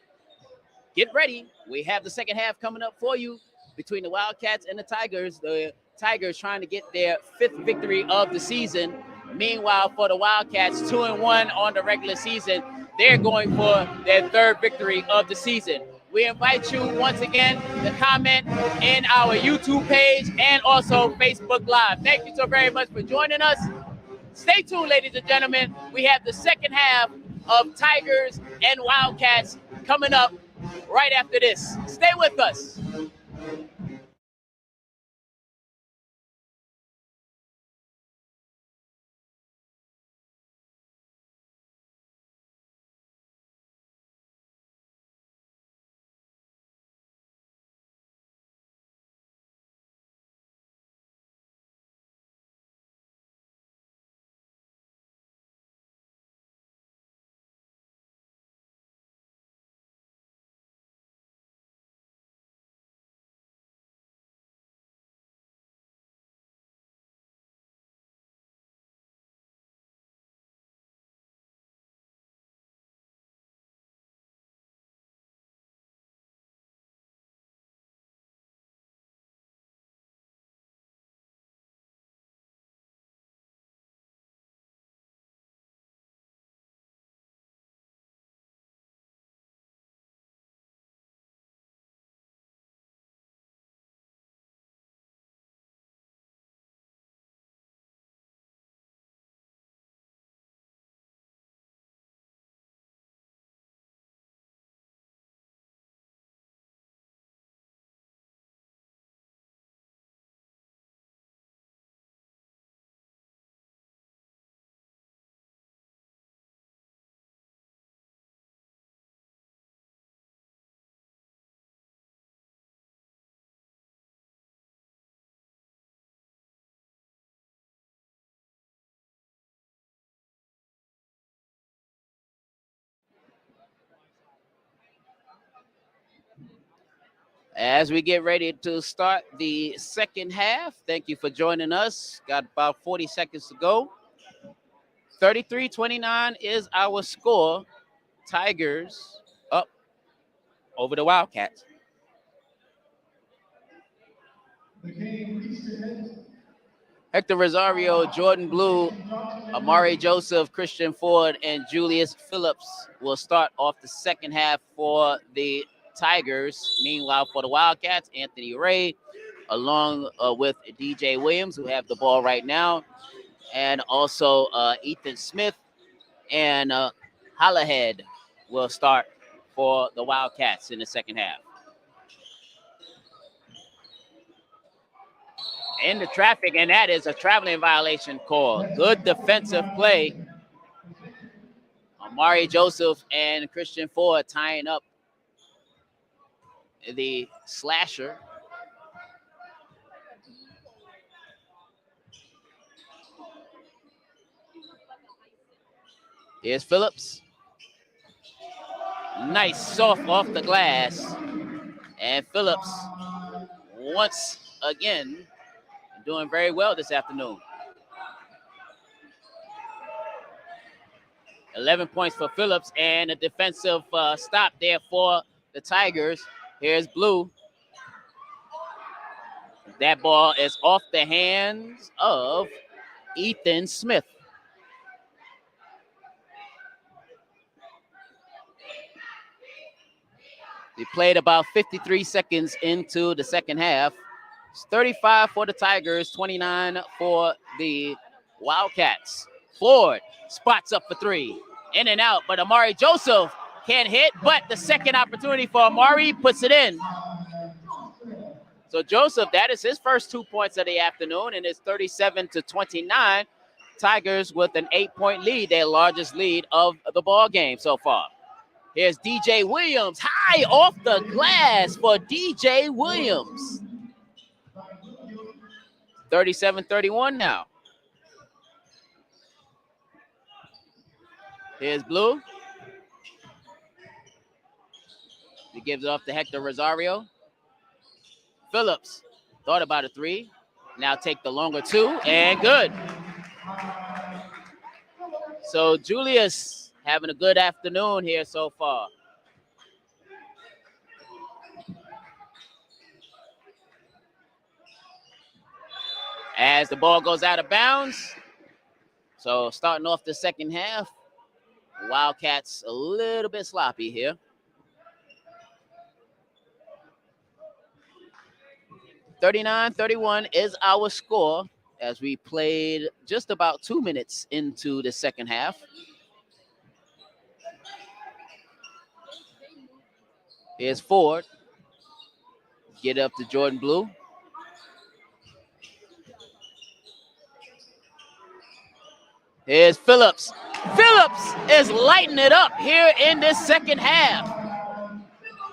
get ready. We have the second half coming up for you between the Wildcats and the Tigers. The Tigers trying to get their 5th victory of the season. Meanwhile, for the Wildcats, 2-1 on the regular season. They're going for their 3rd victory of the season. We invite you once again to comment in our YouTube page and also Facebook Live. Thank you so very much for joining us. Stay tuned, ladies and gentlemen. We have the second half of Tigers and Wildcats coming up right after this. Stay with us. As we get ready to start the second half, thank you for joining us. Got about 40 seconds to go. 33-29 is our score. Tigers up over the Wildcats. Hector Rosario, Jordan Blue, Amari Joseph, Christian Ford, and Julius Phillips will start off the second half for the Tigers. Meanwhile, for the Wildcats, Anthony Ray, along with DJ Williams, who have the ball right now, and also Ethan Smith and Hollahead will start for the Wildcats in the second half. In the traffic, and that is a traveling violation call. Good defensive play. Amari Joseph and Christian Ford tying up the slasher. Here's Phillips. Nice soft off the glass. And Phillips, once again, doing very well this afternoon. 11 points for Phillips and a defensive stop there for the Tigers. Here's Blue. That ball is off the hands of Ethan Smith. We played about 53 seconds into the second half. It's 35 for the Tigers, 29 for the Wildcats. Ford spots up for 3. In and out, but Amari Joseph can't hit, but the second opportunity for Amari puts it in. So Joseph, that is his first 2 points of the afternoon, and it's 37-29. Tigers with an 8-point lead, their largest lead of the ball game so far. Here's DJ Williams, high off the glass for DJ Williams. 37-31 now. Here's Blue. He gives it off to Hector Rosario. Phillips thought about a 3. Now take the longer 2, and good. So Julius having a good afternoon here so far. As the ball goes out of bounds. So starting off the second half, Wildcats a little bit sloppy here. 39-31 is our score as we played just about 2 minutes into the second half. Here's Ford. Get up to Jordan Blue. Here's Phillips. Phillips is lighting it up here in this second half.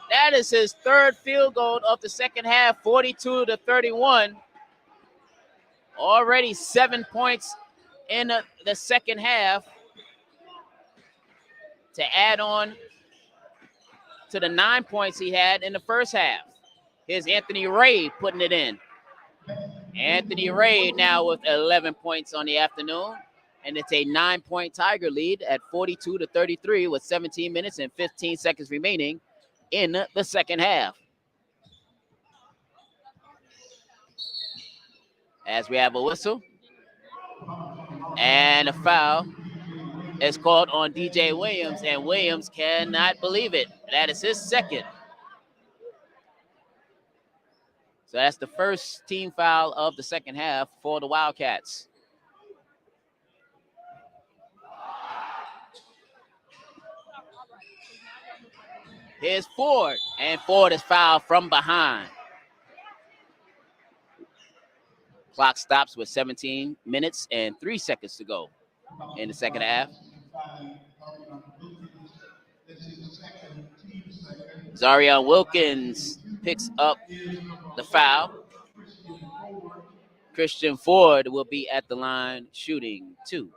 That is his third field goal of the second half, 42-31. Already 7 points in the second half to add on to the 9 points he had in the first half. Here's Anthony Ray putting it in. Anthony Ray now with 11 points on the afternoon. And it's a 9-point Tiger lead at 42-33 with 17 minutes and 15 seconds remaining in the second half. As we have a whistle and a foul is called on DJ Williams, and Williams cannot believe it. That is his second. So that's the first team foul of the second half for the Wildcats. Here's Ford, and Ford is fouled from behind. Clock stops with 17 minutes and 3 seconds to go in the second half. Zarion Wilkins picks up the foul. Christian Ford will be at the line shooting 2.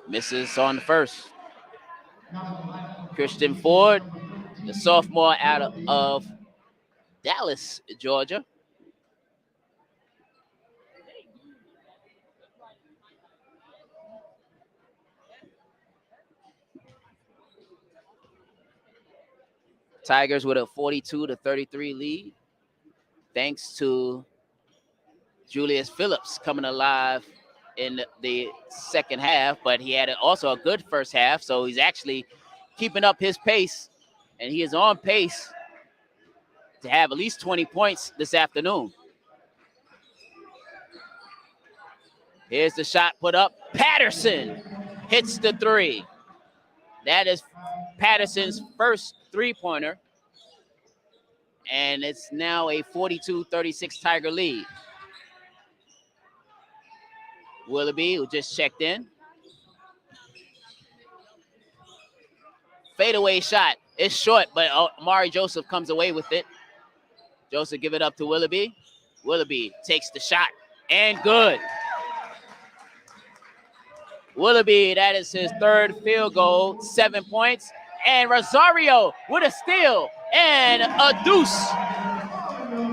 Misses on the first. Christian Ford, the sophomore out of Dallas, Georgia. Tigers with a 42-33 lead, thanks to Julius Phillips coming alive in the second half, but he had also a good first half, so he's actually keeping up his pace, and he is on pace to have at least 20 points this afternoon. Here's the shot put up. Patterson hits the 3. That is Patterson's first 3-pointer, and it's now a 42-36 Tiger lead. Willoughby, who just checked in. Fadeaway shot. It's short, but Amari Joseph comes away with it. Joseph give it up to Willoughby. Willoughby takes the shot, and good. Willoughby, that is his third field goal, 7 points. And Rosario with a steal and a deuce.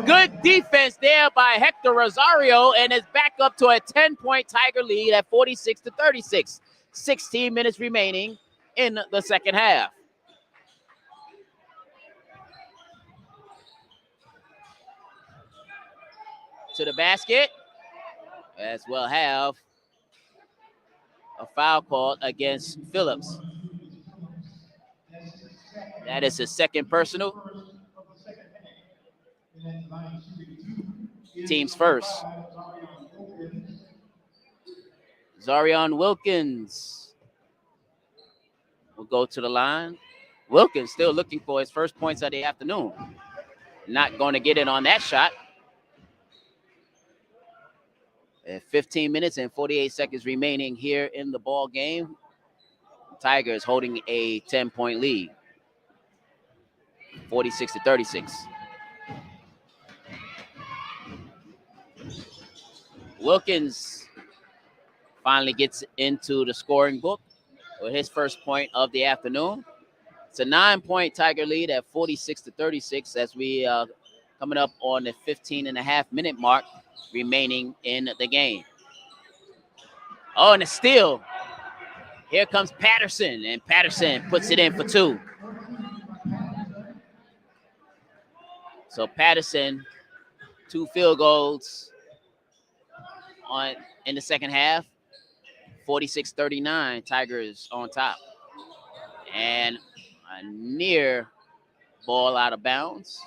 Good defense there by Hector Rosario, and it's back up to a 10-point Tiger lead at 46-36. 16 minutes remaining in the second half. To the basket, as we'll have a foul called against Phillips. That is his second personal. Team's first. Zarion Wilkins will go to the line. Wilkins still looking for his first points of the afternoon. Not going to get it on that shot. At 15 minutes and 48 seconds remaining here in the ball game. Tigers holding a 10-point lead, 46-36. Wilkins finally gets into the scoring book with his first point of the afternoon. It's a 9-point Tiger lead at 46-36 as we coming up on the 15.5-minute mark remaining in the game. Oh, and a steal. Here comes Patterson, and Patterson puts it in for 2. So Patterson, 2 field goals in the second half. 46-39, Tigers on top. And a near ball out of bounds.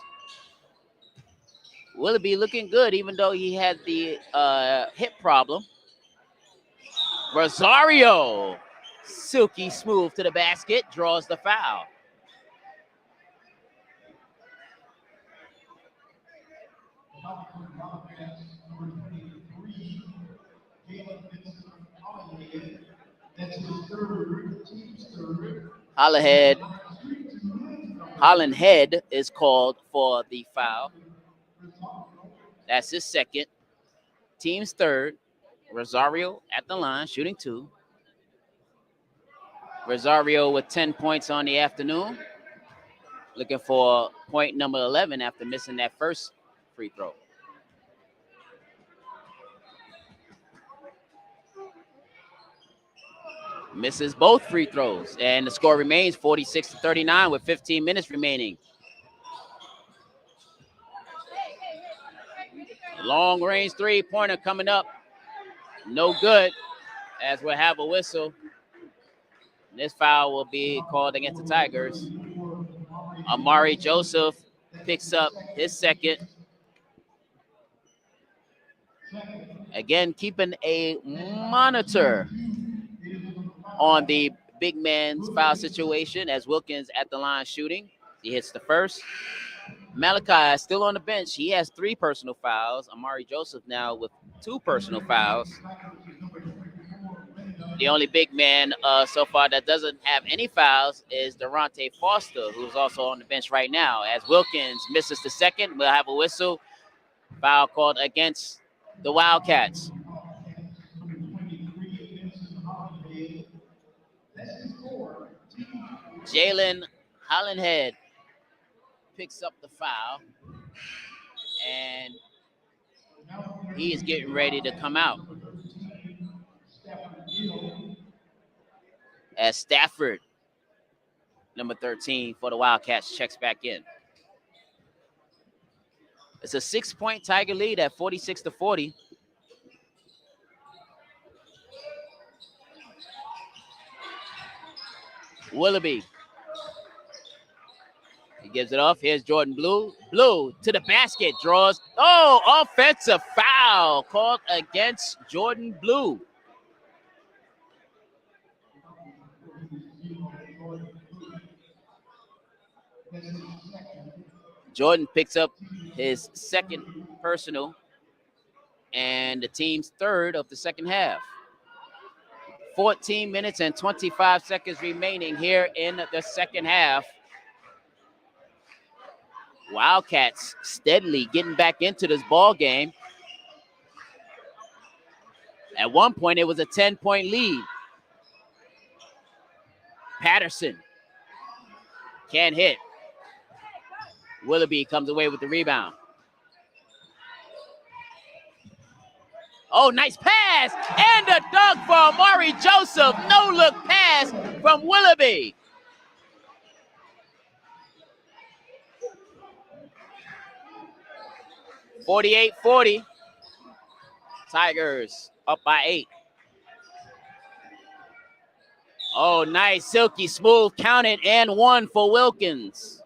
Willoughby looking good, even though he had the hip problem. Rosario, silky smooth to the basket, draws the foul. Hollandhead is called for the foul. That's his second. Team's third. Rosario at the line, shooting 2. Rosario with 10 points on the afternoon. Looking for point number 11 after missing that first free throw. Misses both free throws, and the score remains 46-39 with 15 minutes remaining. Long range 3-pointer coming up. No good, as we'll have a whistle. This foul will be called against the Tigers. Amari Joseph picks up his second. Again, keeping a monitor on the big man's foul situation as Wilkins at the line shooting. He hits the first. Malachi is still on the bench. He has 3 personal fouls. Amari Joseph now with 2 personal fouls. The only big man so far that doesn't have any fouls is Durante Foster, who's also on the bench right now. As Wilkins misses the second, we'll have a whistle. Foul called against the Wildcats. Jalen Hollandhead picks up the foul, and he is getting ready to come out. As Stafford, number 13 for the Wildcats, checks back in. It's a 6-point Tiger lead at 46-40. Willoughby. He gives it off. Here's Jordan Blue. Blue to the basket, draws. Oh, offensive foul called against Jordan Blue. Jordan picks up his second personal and the team's third of the second half. 14 minutes and 25 seconds remaining here in the second half. Wildcats steadily getting back into this ball game. At one point, it was a 10-point lead. Patterson can't hit. Willoughby comes away with the rebound. Oh, nice pass. And a dunk for Amari Joseph. No-look pass from Willoughby. (48-40). Tigers up by 8. Oh, nice. Silky smooth. Counted and 1 for Wilkins.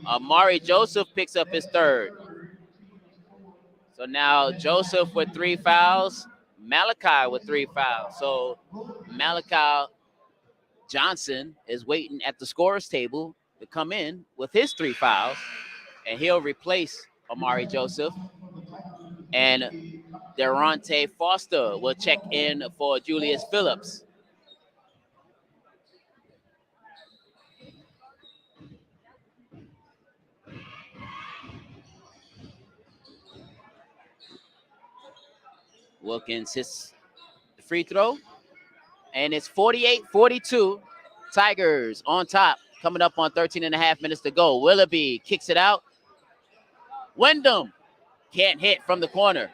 Amari Joseph picks up his third. So now Joseph with 3 fouls. Malachi with 3 fouls. So Malachi Johnson is waiting at the scorer's table to come in with his 3 fouls, and he'll replace Amari Joseph. And Deronte Foster will check in for Julius Phillips. Wilkins hits the free throw, and it's 48-42. Tigers on top, coming up on 13 and a half minutes to go. Willoughby kicks it out. Wyndham can't hit from the corner.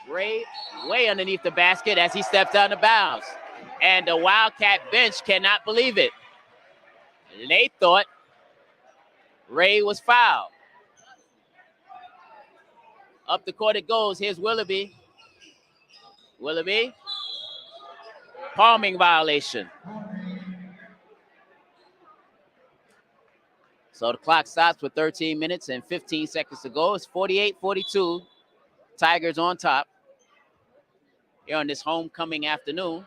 Ray way underneath the basket as he steps out of bounds. And the Wildcat bench cannot believe it. They thought Ray was fouled. Up the court it goes. Here's Willoughby. Willoughby. Palming violation. So the clock stops with 13 minutes and 15 seconds to go. It's 48-42. Tigers on top here on this homecoming afternoon.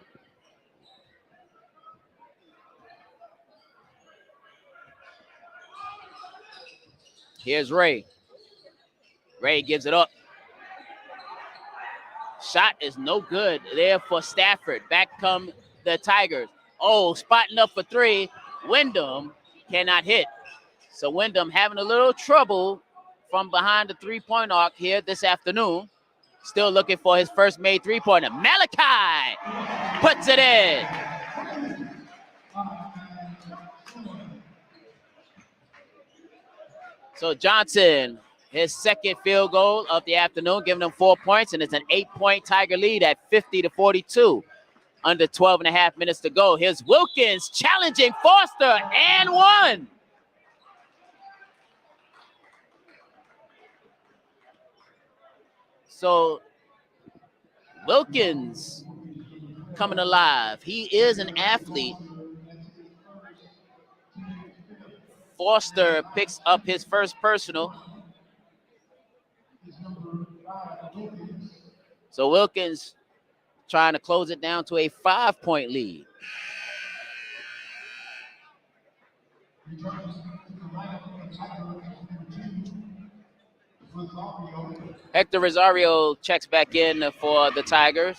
Here's Ray. Ray gives it up. Shot is no good there for Stafford. Back come the Tigers. Oh, spotting up for 3. Wyndham cannot hit. So Wyndham having a little trouble from behind the 3-point arc here this afternoon. Still looking for his first made 3-pointer. Malachi puts it in. So Johnson, his second field goal of the afternoon, giving them 4 points, and it's an 8-point Tiger lead at 50-42. Under 12 and a half minutes to go. Here's Wilkins challenging Foster and 1. So Wilkins coming alive. He is an athlete. Foster picks up his first personal. So Wilkins trying to close it down to a 5-point lead. Hector Rosario checks back in for the Tigers.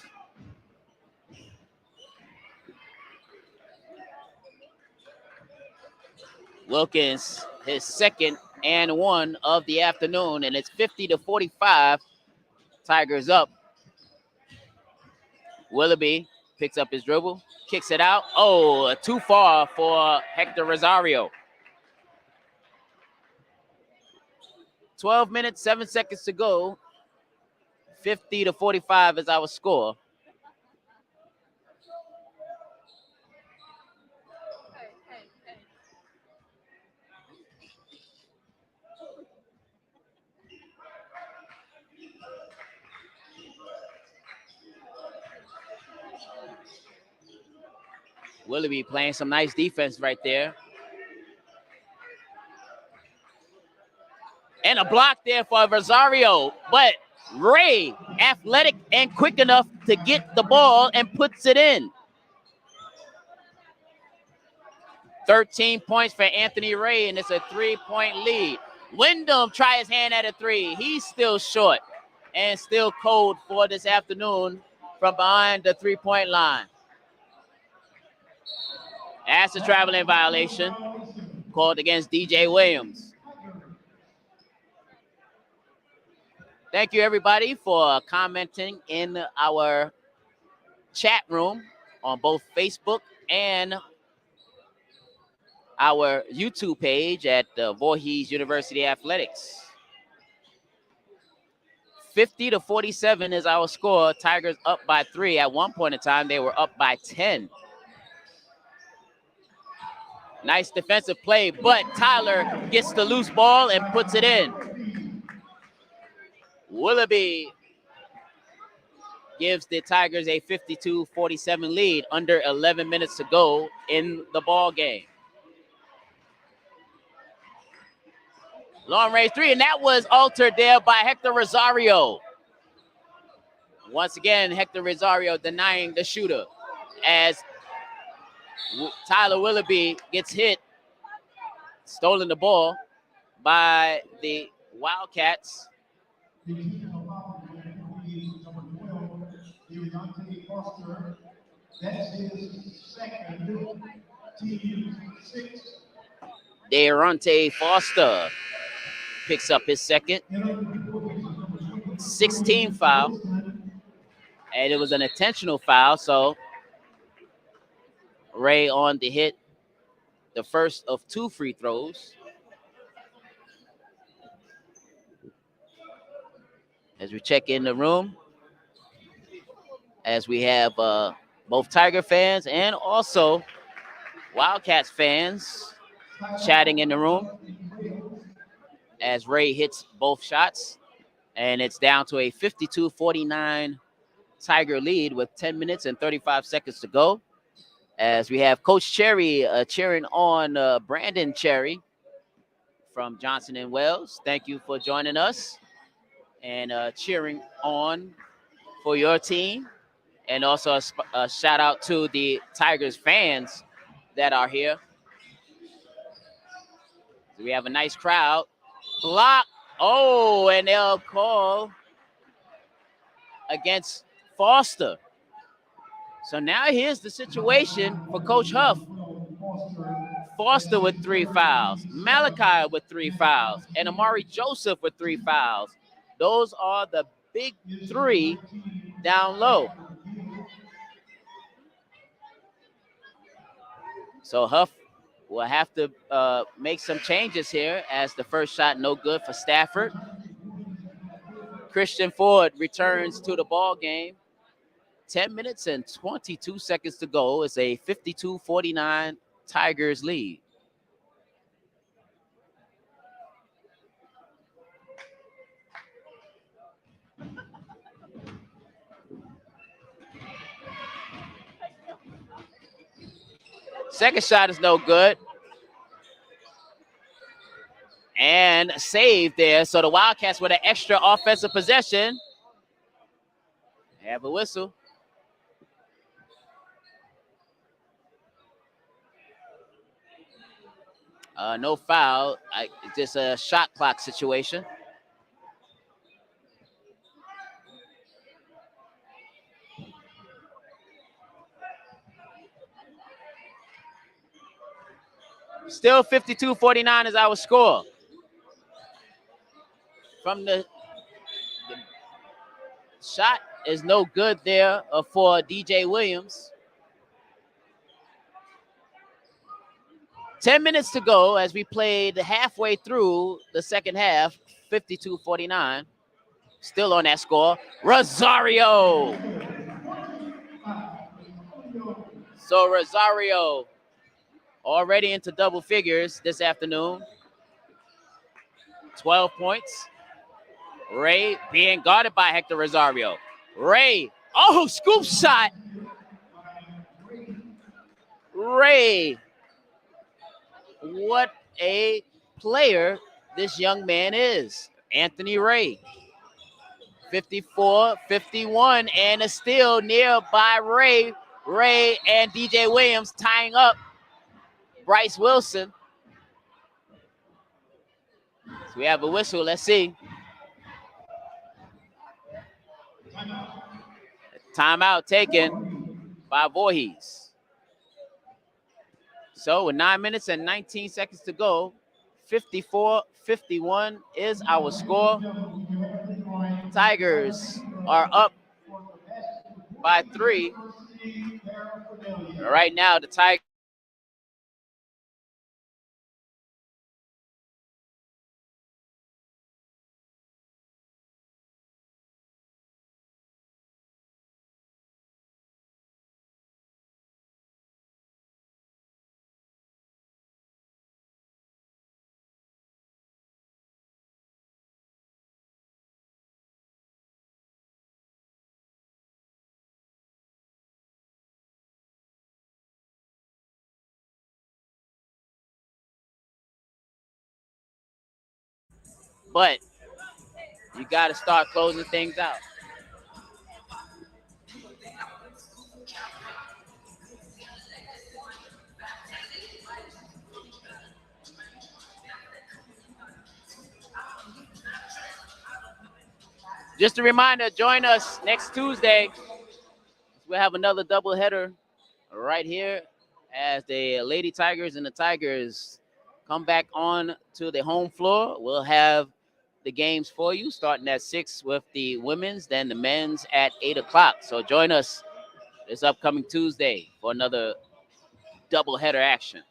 Wilkins, his second and 1 of the afternoon, and it's 50-45. Tigers up. Willoughby picks up his dribble, kicks it out. Oh, too far for Hector Rosario. 12 minutes, 7 seconds to go. 50-45 is our score. Willoughby playing some nice defense right there. And a block there for Rosario, but Ray, athletic and quick enough to get the ball and puts it in. 13 points for Anthony Ray, and it's a 3-point lead. Wyndham try his hand at a 3. He's still short and still cold for this afternoon from behind the 3-point line. That's a traveling violation called against DJ Williams. Thank you, everybody, for commenting in our chat room on both Facebook and our YouTube page at Voorhees University Athletics. 50-47 is our score. Tigers up by 3. At one point in time, they were up by 10. Nice defensive play, but Tyler gets the loose ball and puts it in. Willoughby gives the Tigers a 52-47 lead under 11 minutes to go in the ball game. Long range three, and that was altered there by Hector Rosario. Once again, Hector Rosario denying the shooter as Tyler Willoughby gets hit, stolen the ball by the Wildcats. Deontay Foster picks up his second. 16 foul. And it was an intentional foul, so Ray on the hit, the first of 2 free throws. As we check in the room, as we have both Tiger fans and also Wildcats fans chatting in the room as Ray hits both shots, and it's down to a 52-49 Tiger lead with 10 minutes and 35 seconds to go. As we have Coach Cherry cheering on Brandon Cherry from Johnson and Wales. Thank you for joining us and cheering on for your team. And also a shout out to the Tigers fans that are here. So we have a nice crowd. Block. Oh, and they'll call against Foster. So now here's the situation for Coach Huff. Foster with 3 fouls, Malachi with 3 fouls, and Amari Joseph with 3 fouls. Those are the big 3 down low. So Huff will have to make some changes here as the first shot no good for Stafford. Christian Ford returns to the ball game. 10 minutes and 22 seconds to go. It's a 52-49 Tigers lead. Second shot is no good. And saved there. So the Wildcats with an extra offensive possession. Have a whistle. No foul. Just a shot clock situation. Still 52-49 is our score. From the shot is no good there for DJ Williams. 10 minutes to go as we played halfway through the second half, 52-49. Still on that score. Rosario. So Rosario already into double figures this afternoon. 12 points. Ray being guarded by Hector Rosario. Ray. Oh, scoop shot. Ray. What a player this young man is. Anthony Ray. 54-51 and a steal nearby Ray. Ray and DJ Williams tying up Bryce Wilson. So we have a whistle. Let's see. Timeout taken by Voorhees. So with 9 minutes and 19 seconds to go, 54-51 is our score. Tigers are up by 3. Right now, the Tigers but you got to start closing things out. Just a reminder, join us next Tuesday. We'll have another doubleheader right here as the Lady Tigers and the Tigers come back on to the home floor. We'll have the games for you starting at 6 with the women's, then the men's at 8 o'clock. So join us this upcoming Tuesday for another doubleheader action.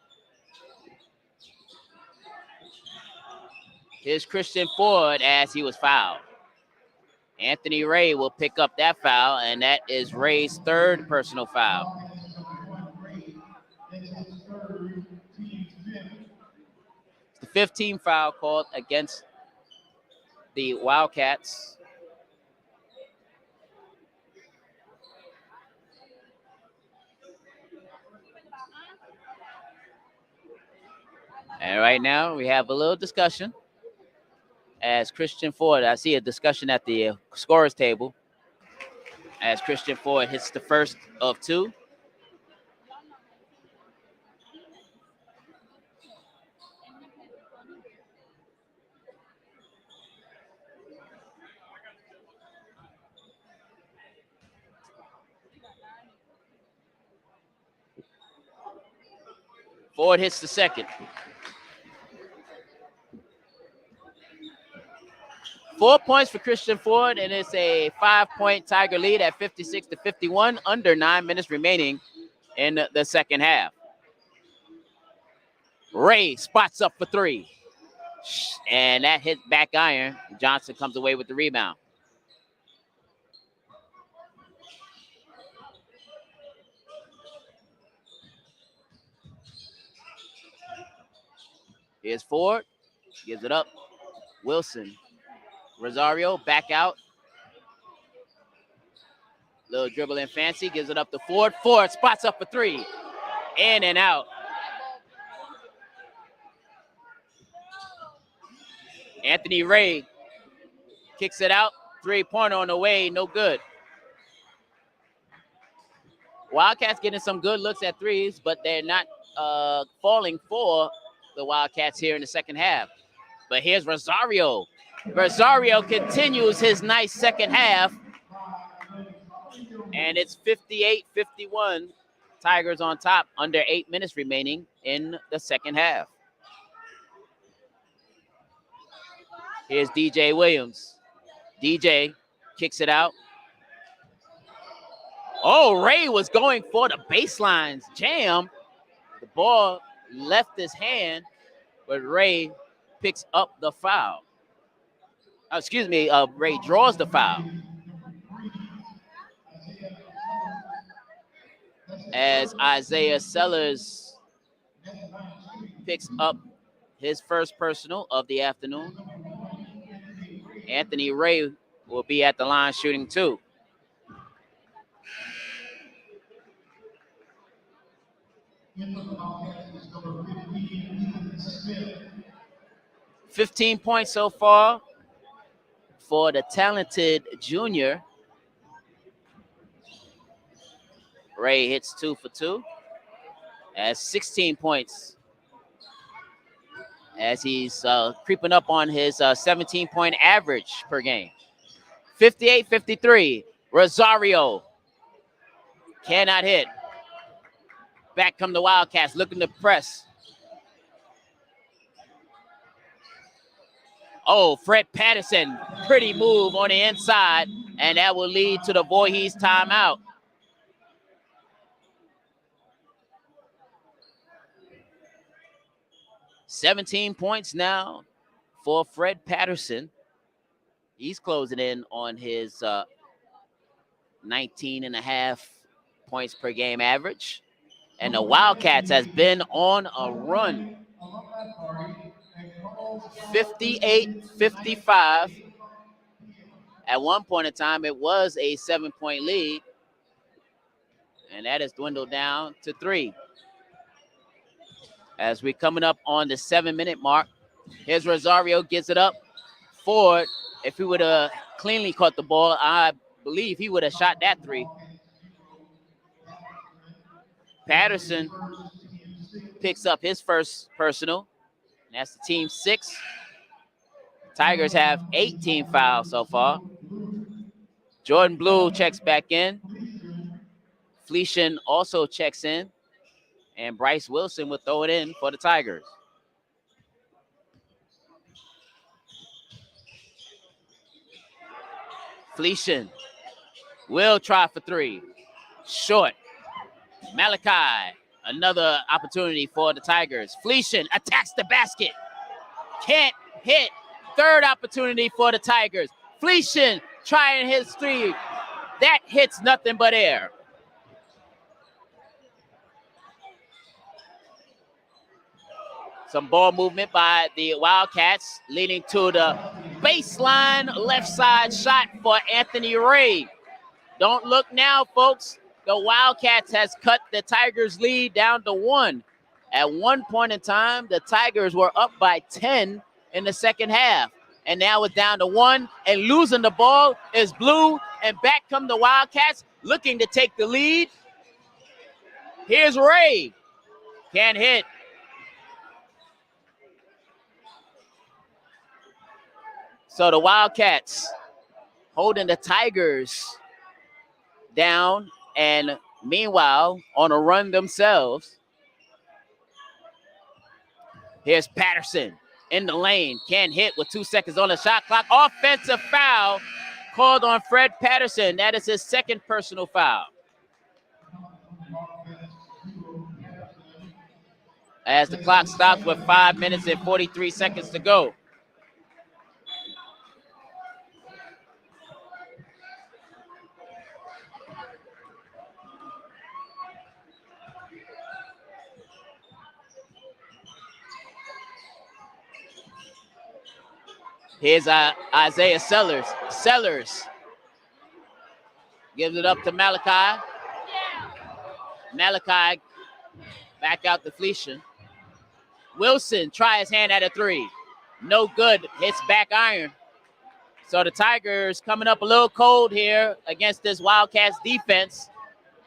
Here's Christian Ford as he was fouled. Anthony Ray will pick up that foul, and that is Ray's third personal foul. It's the 15th foul called against the Wildcats. And right now we have a little discussion as Christian Ford, I see a discussion at the scorer's table as Christian Ford hits the first of 2. Ford hits the second. 4 points for Christian Ford, and it's a 5-point Tiger lead at 56-51, under 9 minutes remaining in the second half. Ray spots up for 3, and that hit back iron. Johnson comes away with the rebound. Here's Ford, gives it up. Wilson, Rosario back out. Little dribble and fancy, gives it up to Ford. Ford spots up for 3, in and out. Anthony Ray kicks it out. 3-pointer on the way, no good. Wildcats getting some good looks at threes, but they're not falling for the Wildcats here in the second half. But here's Rosario. Rosario continues his nice second half. And it's 58-51. Tigers on top, under 8 minutes remaining in the second half. Here's DJ Williams. DJ kicks it out. Oh, Ray was going for the baselines jam. The ball left his hand, but Ray picks up the foul. Ray draws the foul. As Isaiah Sellers picks up his first personal of the afternoon. Anthony Ray will be at the line shooting 2. $15 points so far for the talented junior. Ray hits 2 for 2. Has 16 points as he's creeping up on his 17-point average per game. 58-53. Rosario cannot hit. Back come the Wildcats looking to press. Oh, Fred Patterson, pretty move on the inside, and that will lead to the Voorhees timeout. $17 points now for Fred Patterson. He's closing in on his 19.5 points per game average. And the Wildcats has been on a run. 58-55. At one point in time, it was a 7-point lead. And that has dwindled down to 3. As we're coming up on the 7-minute mark, here's Rosario, gets it up. Ford, if he would have cleanly caught the ball, I believe he would have shot that three. Patterson picks up his first personal. That's the team 6. Tigers have 18 fouls so far. Jordan Blue checks back in. Fleetian also checks in. And Bryce Wilson will throw it in for the Tigers. Fleetian will try for 3. Short. Malachi, another opportunity for the Tigers. Fleetian attacks the basket. Can't hit. Third opportunity for the Tigers. Fleetian trying his 3. That hits nothing but air. Some ball movement by the Wildcats, leading to the baseline left side shot for Anthony Ray. Don't look now, folks. The Wildcats has cut the Tigers' lead down to 1. At one point in time, the Tigers were up by 10 in the second half. And now it's down to 1. And losing the ball is Blue. And back come the Wildcats looking to take the lead. Here's Ray. Can't hit. So the Wildcats holding the Tigers down, and meanwhile on a run themselves. Here's Patterson in the lane. Can't hit with 2 seconds on the shot clock. Offensive foul called on Fred Patterson. That is his second personal foul. As the clock stops with 5 minutes and 43 seconds to go. Here's Isaiah Sellers. Sellers gives it up to Malachi. Malachi back out to Fleetian. Wilson try his hand at a 3. No good. Hits back iron. So the Tigers coming up a little cold here against this Wildcats defense,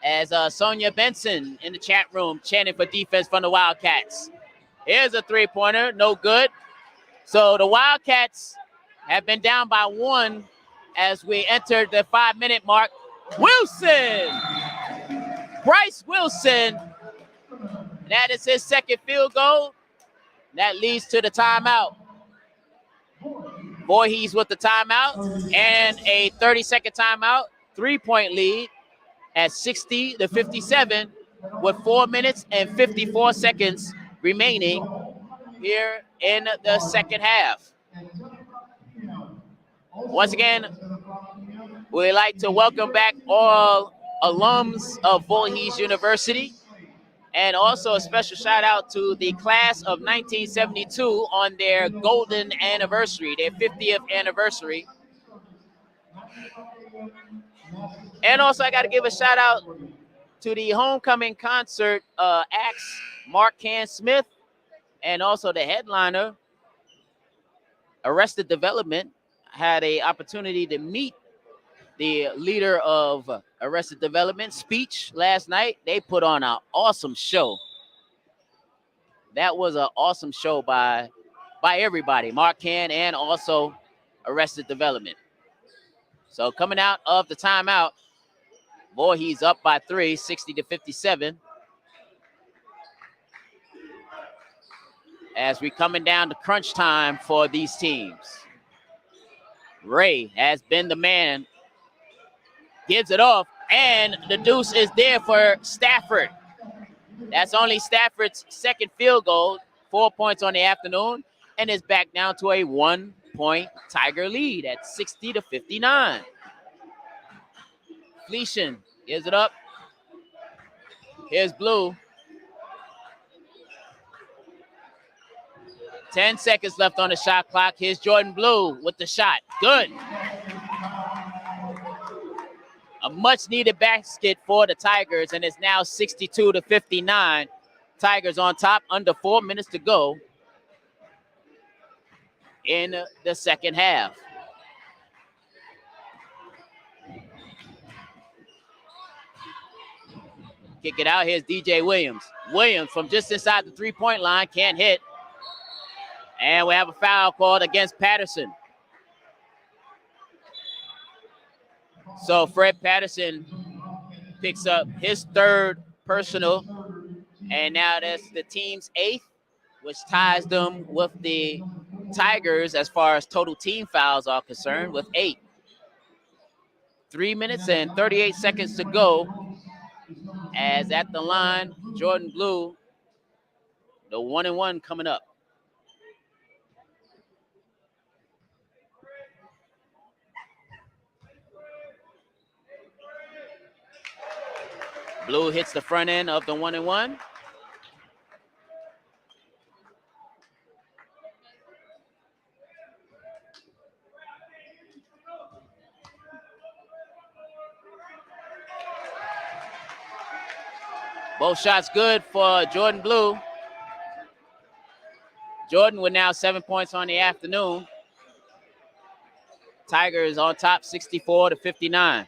as Sonia Benson in the chat room chanting for defense from the Wildcats. Here's a 3-pointer. No good. So the Wildcats have been down by 1 as we entered the 5-minute mark. Wilson! Bryce Wilson. That is his second field goal. That leads to the timeout. Voorhees with the timeout and a 30-second timeout. 3-point lead at 60-57 with 4 minutes and 54 seconds remaining here in the second half. Once again, we'd like to welcome back all alums of Voorhees University, and also a special shout out to the class of 1972 on their golden anniversary, their 50th anniversary. And also I got to give a shout out to the homecoming concert acts, Mark Can Smith, and also the headliner, Arrested Development. Had an opportunity to meet the leader of Arrested Development, Speech, last night. They put on an awesome show. That was an awesome show by everybody, Mark Can and also Arrested Development. So coming out of the timeout, Voorhees up by 3, 60-57. As we coming down to crunch time for these teams. Ray has been the man. Gives it off, and the deuce is there for Stafford. That's only Stafford's second field goal, 4 points on the afternoon, and is back down to a 1-point Tiger lead at 60-59. Fleetian gives it up. Here's Blue. 10 seconds left on the shot clock. Here's Jordan Blue with the shot. Good. A much-needed basket for the Tigers, and it's now 62-59. Tigers on top, under 4 minutes to go in the second half. Kick it out. Here's DJ Williams. Williams from just inside the three-point line, can't hit. And we have a foul called against Patterson. So Fred Patterson picks up his third personal, and now that's the team's 8th, which ties them with the Tigers as far as total team fouls are concerned with 8. 3 minutes and 38 seconds to go. As at the line, Jordan Blue, the 1-and-1 coming up. Blue hits the front end of the 1-and-1. Both shots good for Jordan Blue. Jordan with now 7 points on the afternoon. Tigers on top 64-59.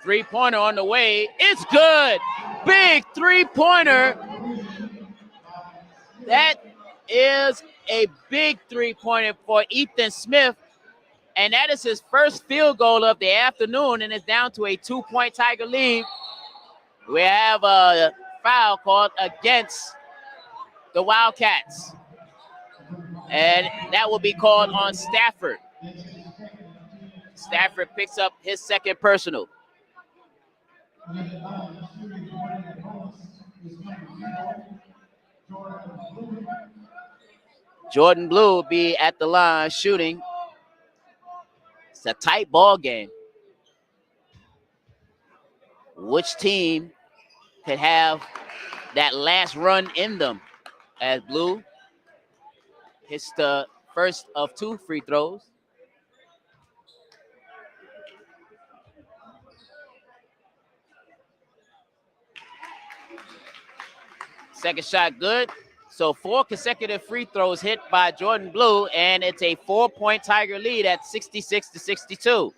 Three-pointer on the way. It's good. Big three-pointer. That is a big three-pointer for Ethan Smith. And that is his first field goal of the afternoon, and it's down to a 2-point Tiger lead. We have a foul called against the Wildcats, and that will be called on Stafford. Stafford picks up his second personal. Jordan Blue will be at the line shooting. It's a tight ball game. Which team could have that last run in them? As Blue hits the first of 2 free throws. Second shot good. So 4 consecutive free throws hit by Jordan Blue, and it's a 4-point Tiger lead at 66-62.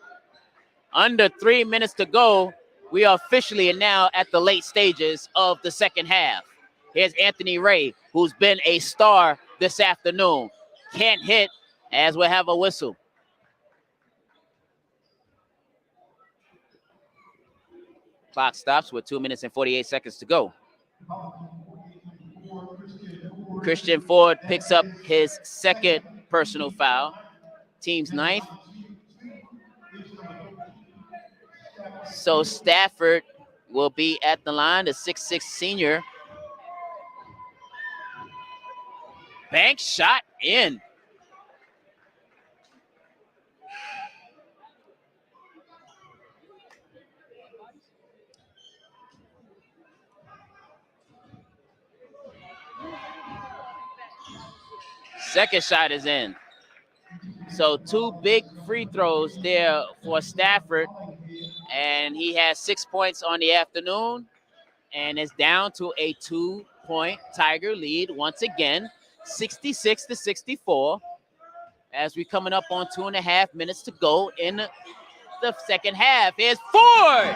Under 3 minutes to go. We are officially now at the late stages of the second half. Here's Anthony Ray, who's been a star this afternoon. Can't hit as we have a whistle. Clock stops with 2 minutes and 48 seconds to go. Christian Ford picks up his second personal foul, team's 9th. So Stafford will be at the line, the 6'6" senior. Bank shot in. Second shot is in. So 2 big free throws there for Stafford. And he has 6 points on the afternoon. And is down to a 2-point Tiger lead once again, 66-64. As we're coming up on 2.5 minutes to go in the second half. Here's Ford.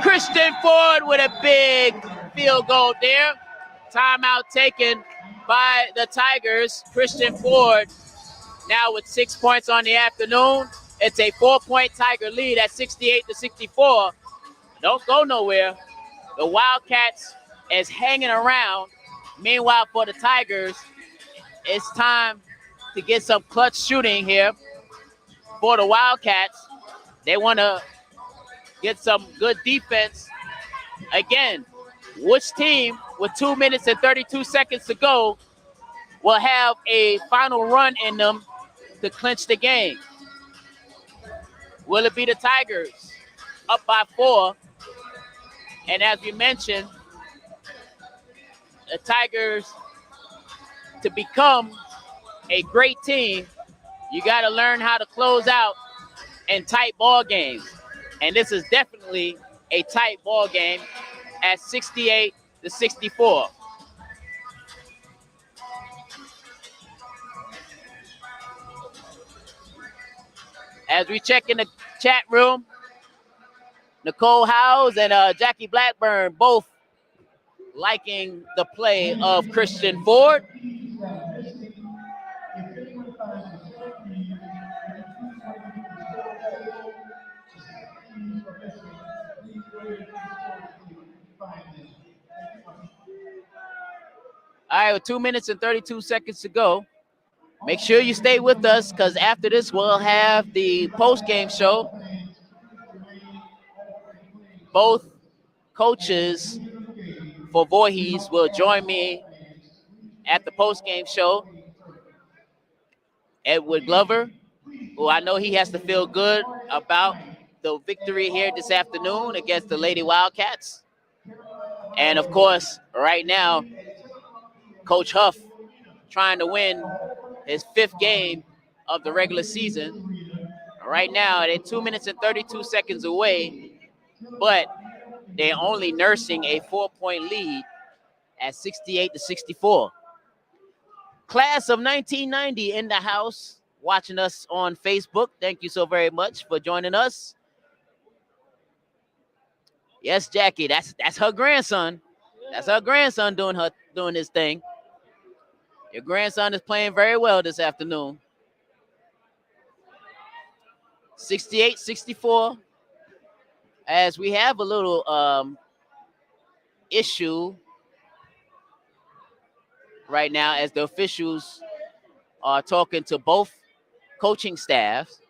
Christian Ford with a big field goal there. Timeout taken by the Tigers. Christian Ford now with 6 points on the afternoon. It's a 4-point Tiger lead at 68-64. Don't go nowhere. The Wildcats is hanging around. Meanwhile, for the Tigers, it's time to get some clutch shooting here for the Wildcats. They want to get some good defense. Again, which team with 2 minutes and 32 seconds to go will have a final run in them to clinch the game? Will it be the Tigers up by 4? And as we mentioned, the Tigers, to become a great team, you got to learn how to close out in tight ball games. And this is definitely a tight ball game at 68-64. As we check in the chat room, Nicole Howes and Jackie Blackburn both liking the play of Christian Ford. All right, with 2 minutes and 32 seconds to go. Make sure you stay with us because after this, we'll have the post-game show. Both coaches for Voorhees will join me at the post-game show. Edward Glover, who I know he has to feel good about the victory here this afternoon against the Lady Wildcats. And, of course, right now, Coach Huff trying to win his 5th game of the regular season. Right now, they're 2 minutes and 32 seconds away, but they're only nursing a 4-point lead at 68-64. Class of 1990 in the house, watching us on Facebook. Thank you so very much for joining us. Yes, Jackie, that's her grandson. That's her grandson doing his thing. Your grandson is playing very well this afternoon. 68-64. As we have a little issue right now as the officials are talking to both coaching staffs.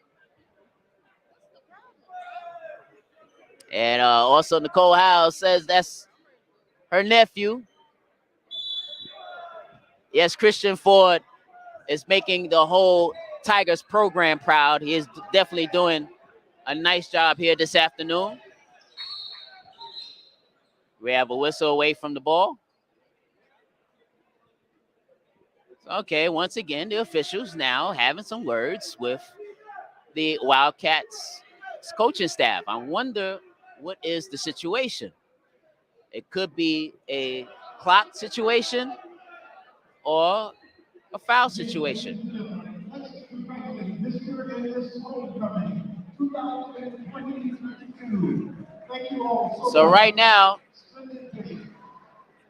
And also Nicole Howes says that's her nephew. Yes, Christian Ford is making the whole Tigers program proud. He is definitely doing a nice job here this afternoon. We have a whistle away from the ball. Okay, once again, the officials now having some words with the Wildcats coaching staff. I wonder what is the situation. It could be a clock situation or a foul situation. So right now,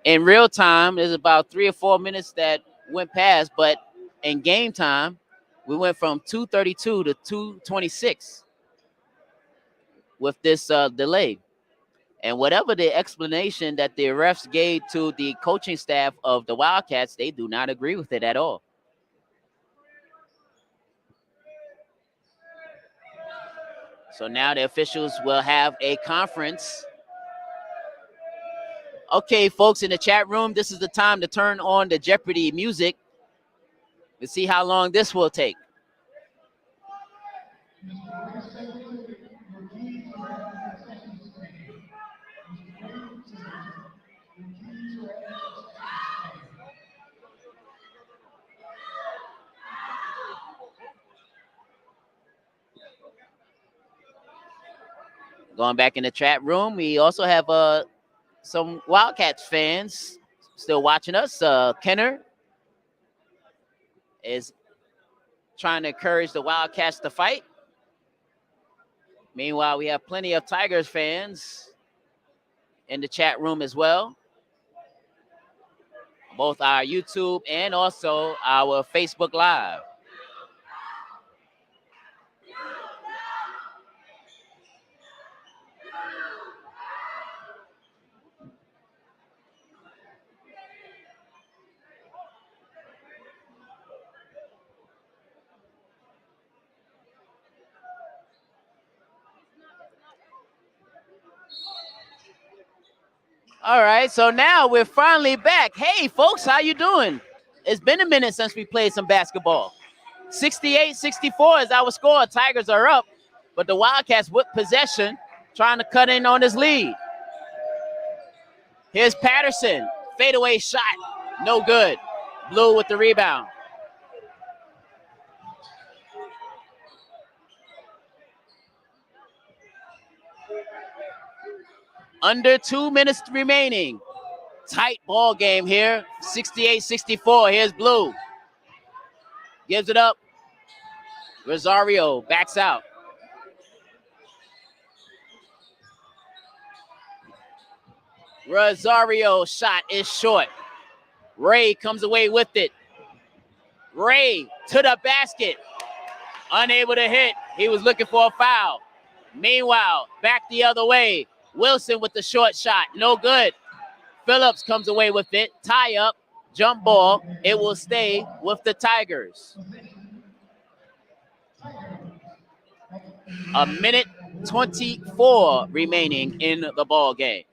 in real time, there's about 3 or 4 minutes that went past, but in game time, we went from 2:32 to 2:26 with this delay. And whatever the explanation that the refs gave to the coaching staff of the Wildcats, they do not agree with it at all. So now the officials will have a conference. Okay, folks in the chat room, this is the time to turn on the Jeopardy music. Let's see how long this will take. Going back in the chat room, we also have some Wildcats fans still watching us. Kenner is trying to encourage the Wildcats to fight. Meanwhile, we have plenty of Tigers fans in the chat room as well. Both our YouTube and also our Facebook Live. All right, so now we're finally back. Hey, folks, how you doing? It's been a minute since we played some basketball. 68-64 is our score. Tigers are up, but the Wildcats with possession, trying to cut in on this lead. Here's Patterson, fadeaway shot, no good. Blue with the rebound. Under 2 minutes remaining. Tight ball game here. 68-64. Here's Blue. Gives it up. Rosario backs out. Rosario shot is short. Ray comes away with it. Ray to the basket. Unable to hit. He was looking for a foul. Meanwhile, back the other way. Wilson with the short shot. No good. Phillips comes away with it. Tie up. Jump ball. It will stay with the Tigers. A minute 24 remaining in the ball game.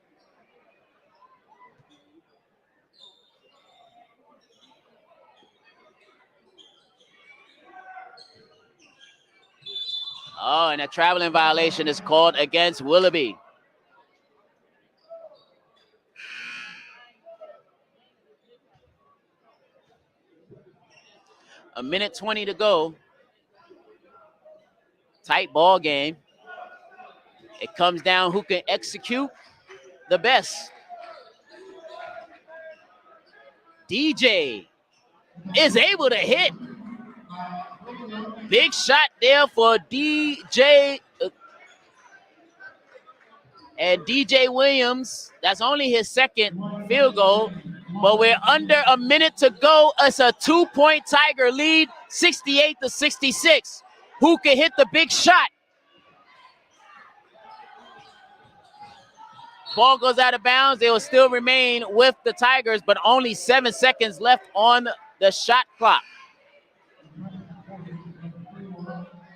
Oh, and a traveling violation is called against Willoughby. A minute 20 to go. Tight ball game. It comes down who can execute the best. DJ is able to hit. Big shot there for DJ. And DJ Williams, that's only his second field goal. But we're under a minute to go. It's a 2-point Tiger lead, 68-66. Who can hit the big shot? Ball goes out of bounds. They will still remain with the Tigers, but only 7 seconds left on the shot clock.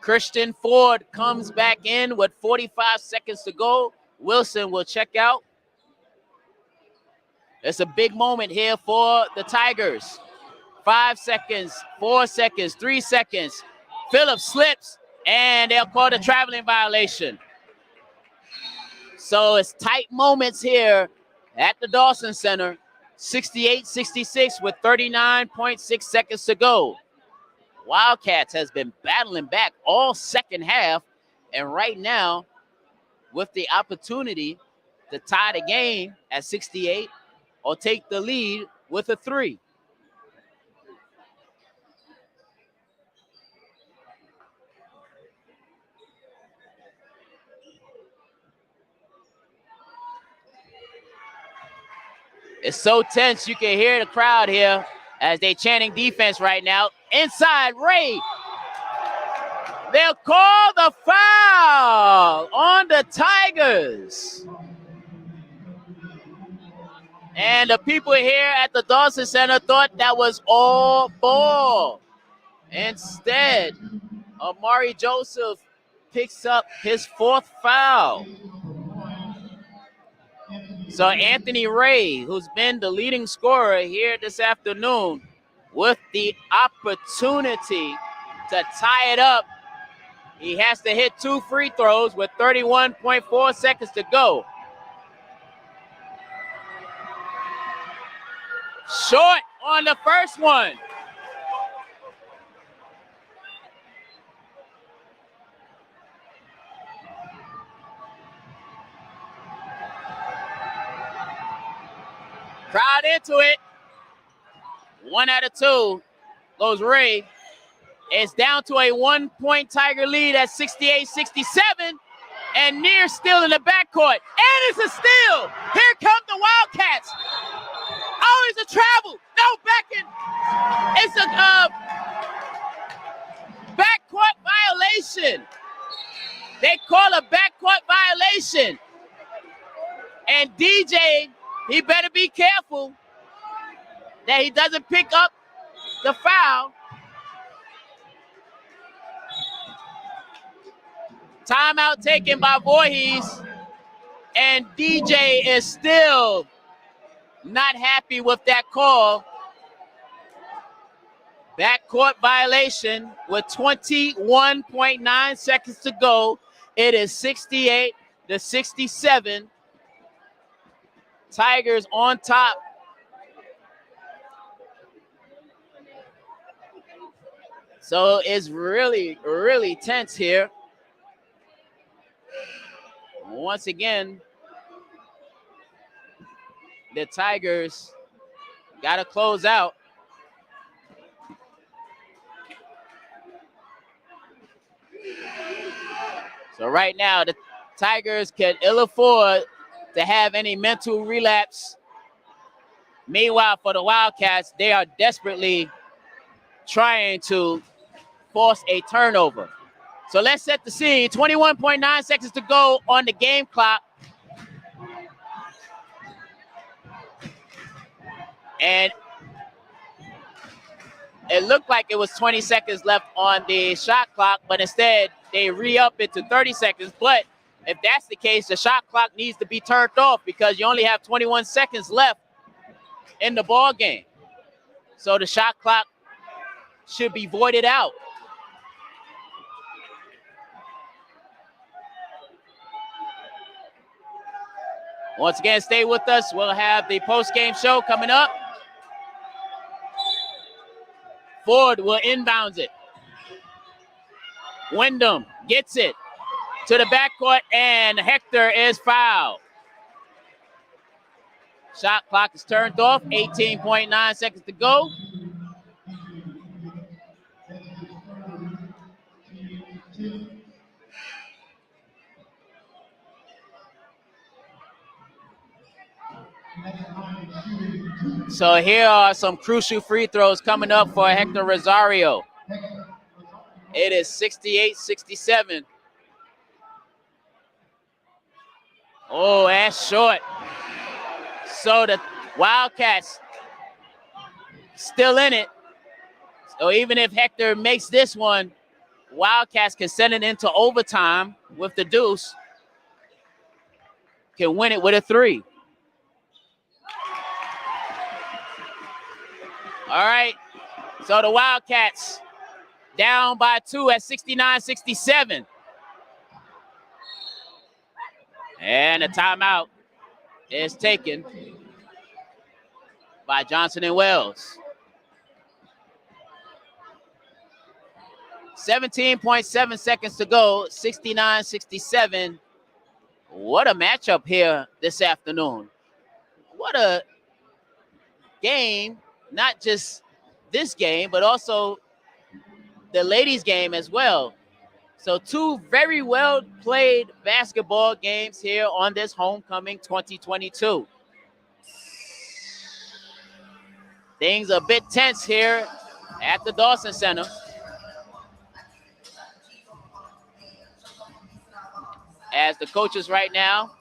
Christian Ford comes back in with 45 seconds to go. Wilson will check out. It's a big moment here for the Tigers. 5 seconds, 4 seconds, 3 seconds. Phillips slips, and they'll call the traveling violation. So it's tight moments here at the Dawson Center. 68-66 with 39.6 seconds to go. Wildcats has been battling back all second half, and right now, with the opportunity to tie the game at 68 or take the lead with a 3. It's so tense, you can hear the crowd here as they chanting defense right now. Inside, Ray. They'll call the foul on the Tigers. And the people here at the Dawson Center thought that was all ball. Instead, Amari Joseph picks up his 4th foul. So Anthony Ray, who's been the leading scorer here this afternoon, with the opportunity to tie it up. He has to hit 2 free throws with 31.4 seconds to go. Short on the first one. Crowd into it. 1 out of 2 goes Ray. It's down to a 1-point Tiger lead at 68-67. And Near still in the backcourt. And it's a steal. Here come the Wildcats. Oh, it's a travel. No, back in. It's a backcourt violation. They call a backcourt violation. And DJ, he better be careful that he doesn't pick up the foul. Timeout taken by Voorhees. And DJ is still not happy with that call. Backcourt violation with 21.9 seconds to go. It is 68-67. Tigers on top. So it's really, really tense here. Once again, the Tigers got to close out. So right now, the Tigers can ill afford to have any mental relapse. Meanwhile, for the Wildcats, they are desperately trying to force a turnover. So let's set the scene. 21.9 seconds to go on the game clock. And it looked like it was 20 seconds left on the shot clock, but instead they re-up it to 30 seconds. But if that's the case, the shot clock needs to be turned off because you only have 21 seconds left in the ball game. So the shot clock should be voided out. Once again, stay with us. We'll have the post-game show coming up. Ford will inbounds it. Wyndham gets it to the backcourt, and Hector is fouled. Shot clock is turned off. 18.9 seconds to go. So here are some crucial free throws coming up for Hector Rosario. It is 68-67. Oh, that's short. So the Wildcats still in it. So even if Hector makes this one, Wildcats can send it into overtime with the deuce. Can win it with a three. All right. So the Wildcats down by 2 at 69-67. And a timeout is taken by Johnson and Wales. 17.7 seconds to go, 69-67. What a matchup here this afternoon. What a game, not just this game, but also the ladies' game as well. So two very well played basketball games here on this homecoming 2022. Things are a bit tense here at the Dawson Center. As the coaches right now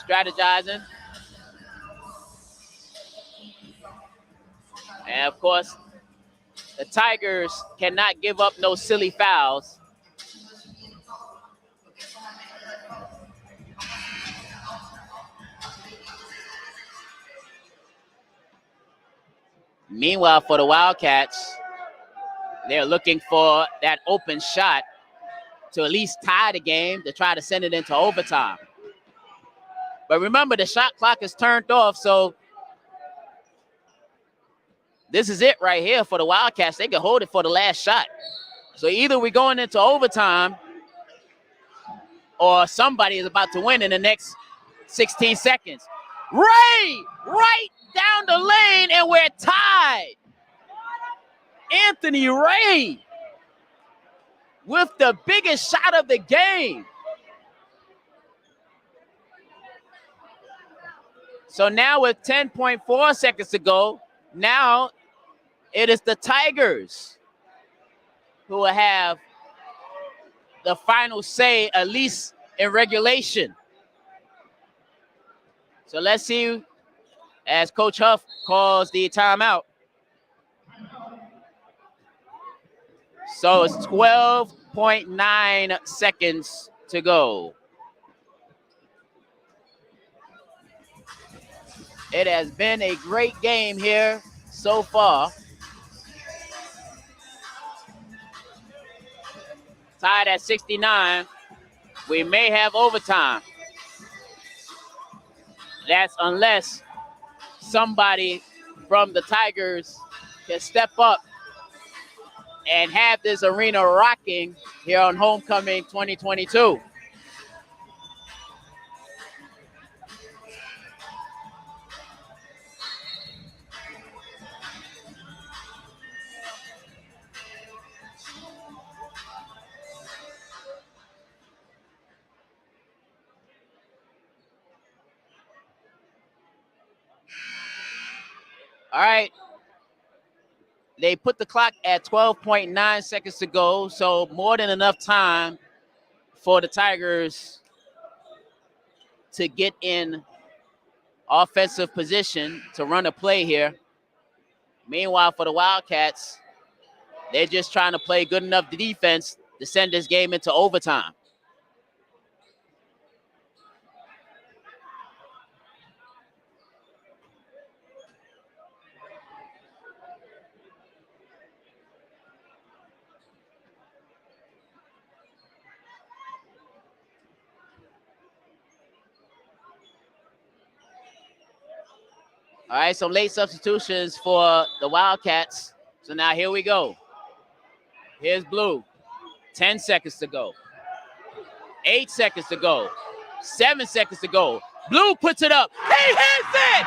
strategizing. And of course, the Tigers cannot give up no silly fouls. Meanwhile, for the Wildcats, they're looking for that open shot to at least tie the game to try to send it into overtime. But remember, the shot clock is turned off, so this is it right here for the Wildcats. They can hold it for the last shot. So either we're going into overtime or somebody is about to win in the next 16 seconds. Ray, right down the lane, and we're tied. Anthony Ray with the biggest shot of the game. So now with 10.4 seconds to go, now it is the Tigers who will have the final say, at least in regulation. So let's see as Coach Huff calls the timeout. So it's 12.9 seconds to go. It has been a great game here so far. Tied at 69. We may have overtime. That's unless somebody from the Tigers can step up and have this arena rocking here on Homecoming 2022. All right. They put the clock at 12.9 seconds to go, so more than enough time for the Tigers to get in offensive position to run a play here. Meanwhile, for the Wildcats, they're just trying to play good enough defense to send this game into overtime. All right, some late substitutions for the Wildcats. So now here we go. Here's Blue. 10 seconds to go. 8 seconds to go. 7 seconds to go. Blue puts it up. He hits it!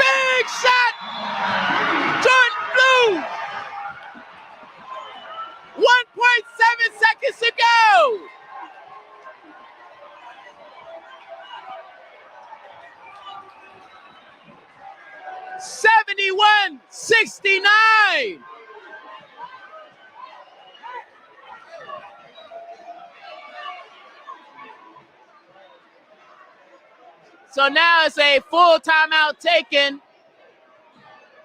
Big shot! Jordan Blue! 1.7 seconds to go! $71-69. So now it's a full timeout taken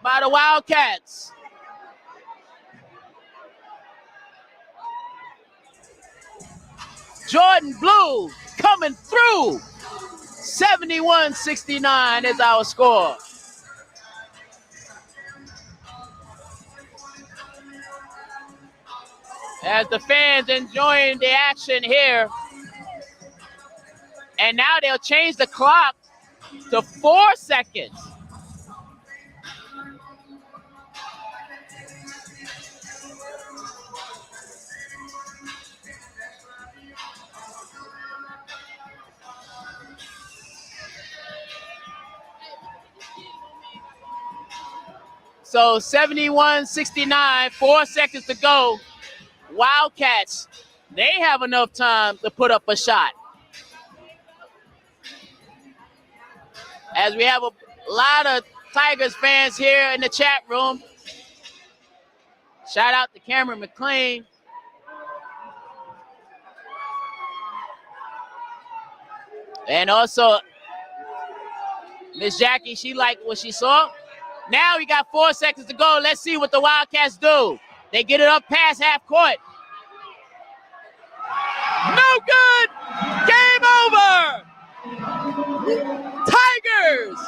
by the Wildcats. Jordan Blue coming through. 71-69 is our score. As the fans enjoying the action here. And now they'll change the clock to 4 seconds. So 71-69, 4 seconds to go. Wildcats, they have enough time to put up a shot. As we have a lot of Tigers fans here in the chat room. Shout out to Cameron McLean. And also, Miss Jackie, she liked what she saw. Now we got 4 seconds to go. Let's see what the Wildcats do. They get it up past half court. No good. Game over. Tigers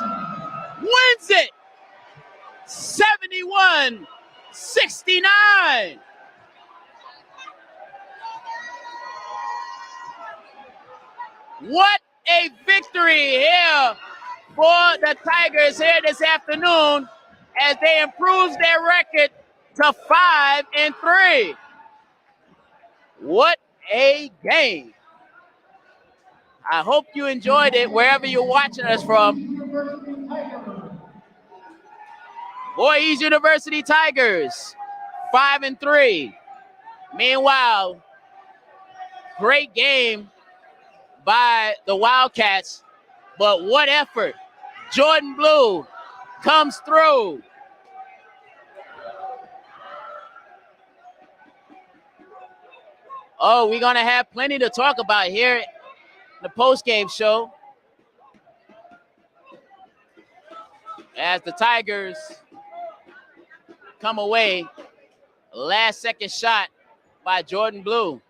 wins it. 71-69. What a victory here for the Tigers here this afternoon as they improve their record to 5-3. What a game. I hope you enjoyed it wherever you're watching us from. Voorhees University Tigers, 5-3. Meanwhile, great game by the Wildcats, but what effort. Jordan Blue comes through. Oh, we're going to have plenty to talk about here in the post-game show. As the Tigers come away, last second shot by Jordan Blue.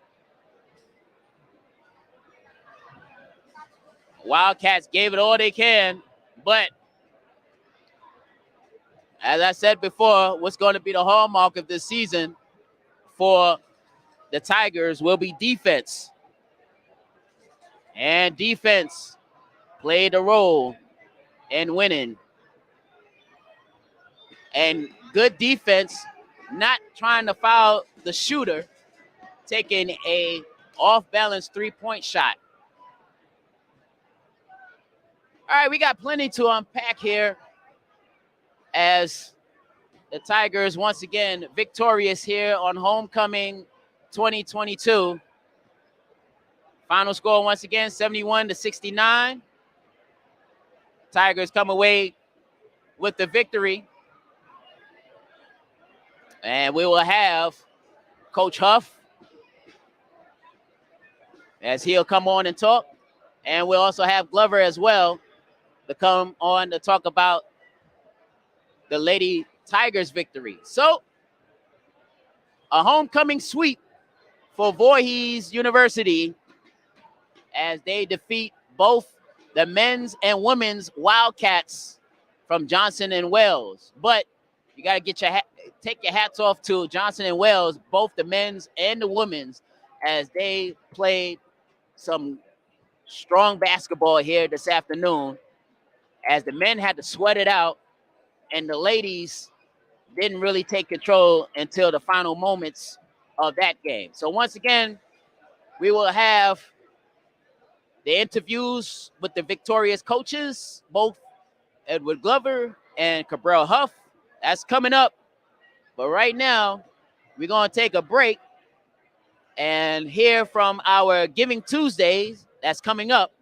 Wildcats gave it all they can, but as I said before, what's going to be the hallmark of this season for the Tigers will be defense. And defense played a role in winning. And good defense, not trying to foul the shooter, taking a off-balance three-point shot. All right, we got plenty to unpack here as the Tigers once again victorious here on homecoming 2022. Final score once again, 71-69. Tigers come away with the victory And we will have Coach Huff as he'll come on and talk. And we'll also have Glover as well to come on to talk about the Lady Tigers victory. So, a homecoming sweep for Voorhees University as they defeat both the men's and women's Wildcats from Johnson and Wales. But you got to take your hats off to Johnson and Wales, both the men's and the women's, as they played some strong basketball here this afternoon, as the men had to sweat it out and the ladies didn't really take control until the final moments of that game. So once again, we will have the interviews with the victorious coaches, both Edward Glover and Cabral Huff. That's coming up. But right now, we're going to take a break and hear from our Giving Tuesdays that's coming up.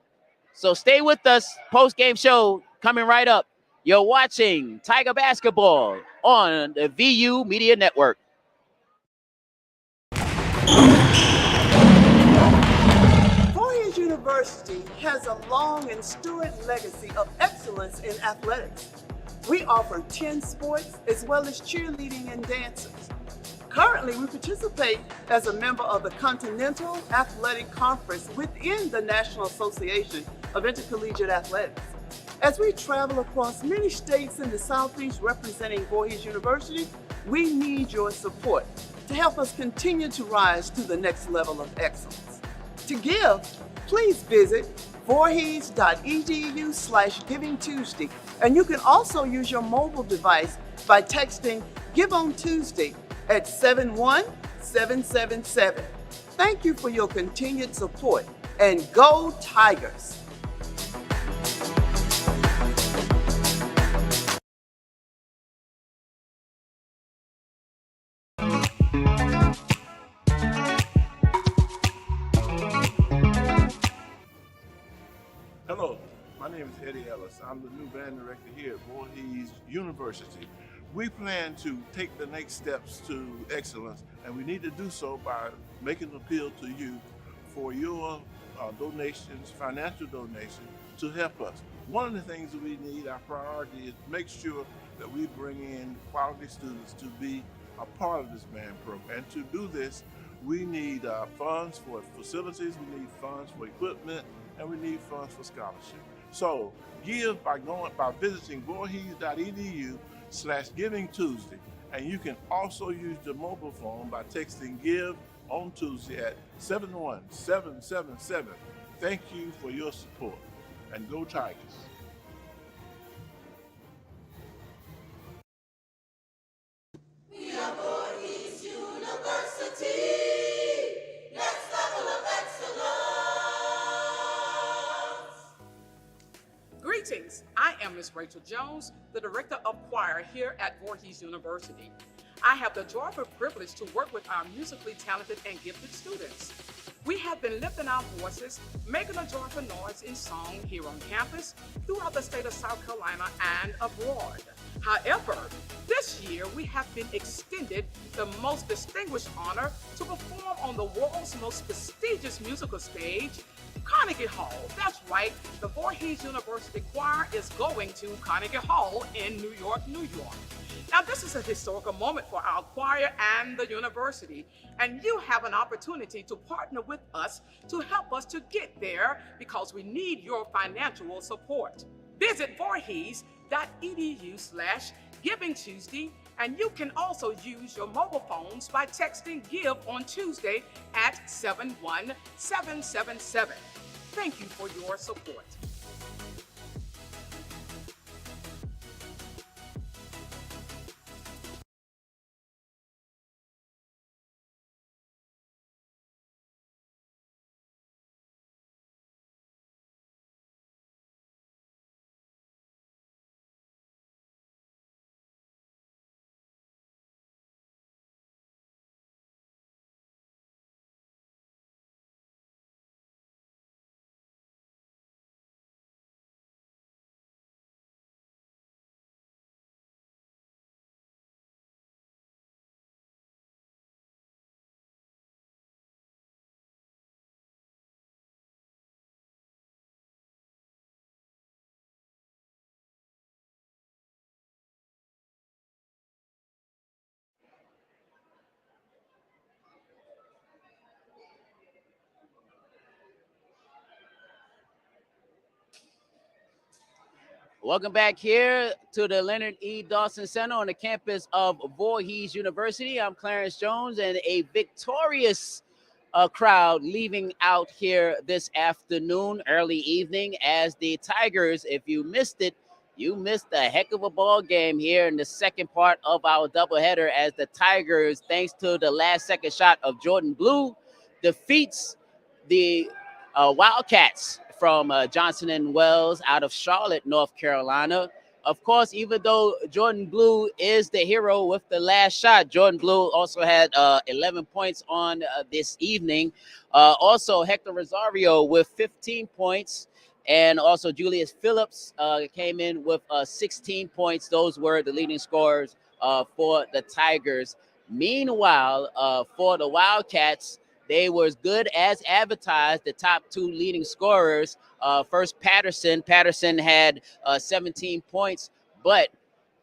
So stay with us. Post-game show coming right up. You're watching Tiger Basketball on the VU Media Network. Voorhees University has a long and storied legacy of excellence in athletics. We offer 10 sports as well as cheerleading and dances. Currently, we participate as a member of the Continental Athletic Conference within the National Association of Intercollegiate Athletics. As we travel across many states in the Southeast representing Voorhees University, we need your support to help us continue to rise to the next level of excellence. To give, please visit voorhees.edu/givingtuesday, and you can also use your mobile device by texting Give on Tuesday at 71777. Thank you for your continued support, and go Tigers! Hello, my name is Eddie Ellis. I'm the new band director here at Voorhees University. We plan to take the next steps to excellence, and we need to do so by making an appeal to you for your donations, financial donations, to help us. One of the things that we need, our priority, is to make sure that we bring in quality students to be a part of this band program. And to do this, we need funds for facilities, we need funds for equipment, and we need funds for scholarship. So give by visiting voorhees.edu/Giving Tuesday, and you can also use the mobile phone by texting Give on Tuesday at 71777. Thank you for your support, and go Tigers. We are Voorhees University. Next level of excellence. Greetings. I am Ms. Rachel Jones, the Director of Choir here at Voorhees University. I have the joyful privilege to work with our musically talented and gifted students. We have been lifting our voices, making a joyful noise in song here on campus, throughout the state of South Carolina, and abroad. However, this year we have been extended the most distinguished honor to perform on the world's most prestigious musical stage, Carnegie Hall. That's right, the Voorhees University Choir is going to Carnegie Hall in New York, New York. Now, this is a historical moment for our choir and the university, and you have an opportunity to partner with us to help us to get there because we need your financial support. Visit voorhees.edu/Giving Tuesday, and you can also use your mobile phones by texting Give on Tuesday at 71777. Thank you for your support. Welcome back here to the Leonard E. Dawson Center on the campus of Voorhees University. I'm Clarence Jones, and a victorious crowd leaving out here this afternoon, early evening, as the Tigers, if you missed it, you missed a heck of a ball game here in the second part of our doubleheader, as the Tigers, thanks to the last second shot of Jordan Blue, defeats the Wildcats from Johnson and Wales out of Charlotte, North Carolina. Of course, even though Jordan Blue is the hero with the last shot, Jordan Blue also had 11 points on this evening. Also, Hector Rosario with 15 points. And also Julius Phillips came in with 16 points. Those were the leading scorers for the Tigers. Meanwhile, for the Wildcats, they were as good as advertised. The top two leading scorers, first Patterson. Patterson had 17 points, but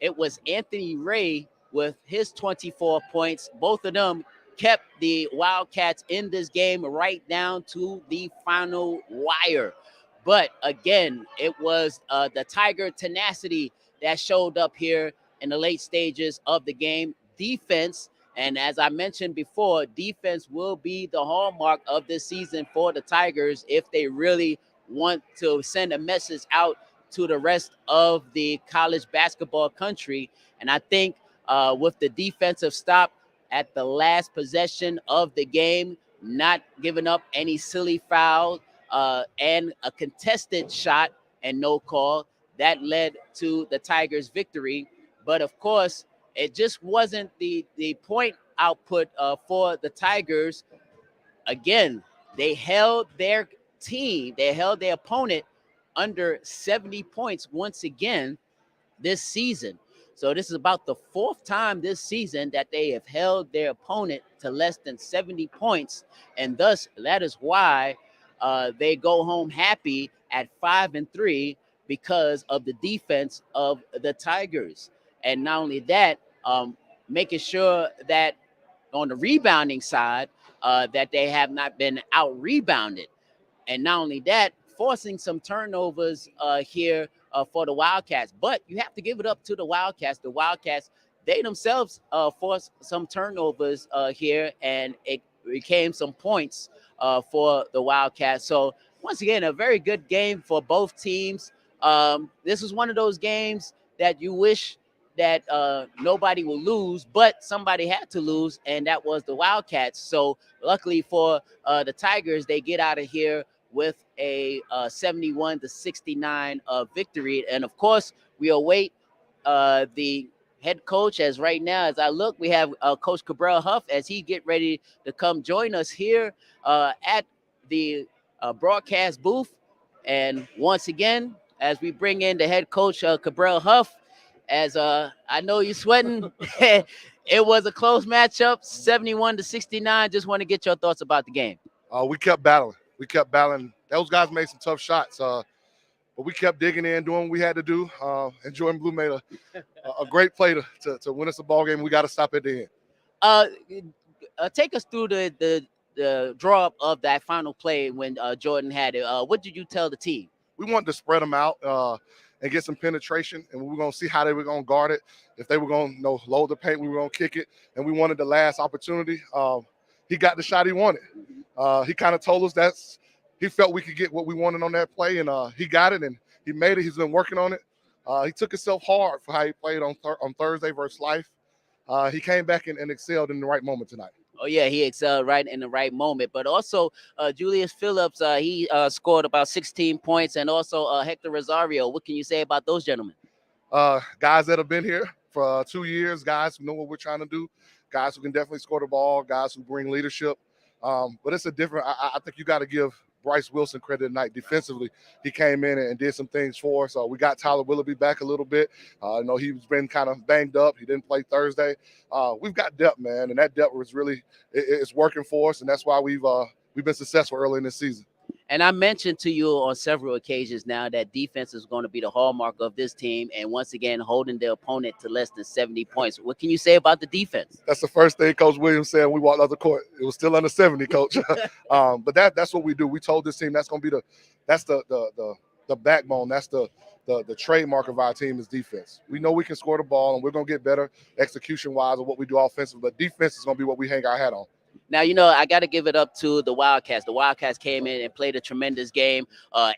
it was Anthony Ray with his 24 points. Both of them kept the Wildcats in this game right down to the final wire. But again, it was the Tiger tenacity that showed up here in the late stages of the game. Defense. And as I mentioned before, defense will be the hallmark of this season for the Tigers if they really want to send a message out to the rest of the college basketball country. And I think with the defensive stop at the last possession of the game, not giving up any silly foul, and a contested shot and no call, that led to the Tigers' victory. But of course, it just wasn't the point output for the Tigers. Again, they held their team, they held their opponent under 70 points once again this season. So this is about the fourth time this season that they have held their opponent to less than 70 points. And thus, that is why they go home happy at 5-3 because of the defense of the Tigers. And not only that, making sure that on the rebounding side, that they have not been out-rebounded. And not only that, forcing some turnovers here for the Wildcats. But you have to give it up to the Wildcats. The Wildcats, they themselves forced some turnovers here, and it became some points for the Wildcats. So once again, a very good game for both teams. This is one of those games that you wish that nobody will lose, but somebody had to lose, and that was the Wildcats. So luckily for the Tigers, they get out of here with a 71-69 victory. And of course, we await the head coach. As right now, as I look, we have Coach Cabral Huff as he get ready to come join us here at the broadcast booth. And once again, as we bring in the head coach, Cabral Huff, as I know you're sweating. It was a close matchup, 71-69. Just want to get your thoughts about the game. We kept battling. Those guys made some tough shots, but we kept digging in, doing what we had to do. And Jordan Blue made a great play to win us a ball game. We got to stop at the end. Take us through the draw up of that final play when Jordan had it. What did you tell the team? We wanted to spread them out and get some penetration, and we were going to see how they were going to guard it. If they were going to load the paint, we were going to kick it, and we wanted the last opportunity. He got the shot he wanted. He kind of told us he felt we could get what we wanted on that play, and he got it, and he made it. He's been working on it. He took himself hard for how he played on Thursday versus Life. He came back and excelled in the right moment tonight. Oh, yeah, he excelled right in the right moment. But also, Julius Phillips, he scored about 16 points, and also Hector Rosario. What can you say about those gentlemen? Guys that have been here for 2 years, guys who know what we're trying to do, guys who can definitely score the ball, guys who bring leadership. But it's a different – I think you got to give Bryce Wilson credit tonight. Defensively, he came in and did some things for us. We got Tyler Willoughby back a little bit. I know he's been kind of banged up. He didn't play Thursday. We've got depth, man, and that depth was really it's working for us, and that's why we've been successful early in this season. And I mentioned to you on several occasions now that defense is going to be the hallmark of this team, and once again, holding their opponent to less than 70 points. What can you say about the defense? That's the first thing Coach Williams said when we walked out the court. It was still under 70, Coach. But that's what we do. We told this team that's going to be the backbone. That's the the trademark of our team is defense. We know we can score the ball, and we're going to get better execution-wise of what we do offensively, but defense is going to be what we hang our hat on. Now, you know, I got to give it up to the Wildcats. The Wildcats came in and played a tremendous game.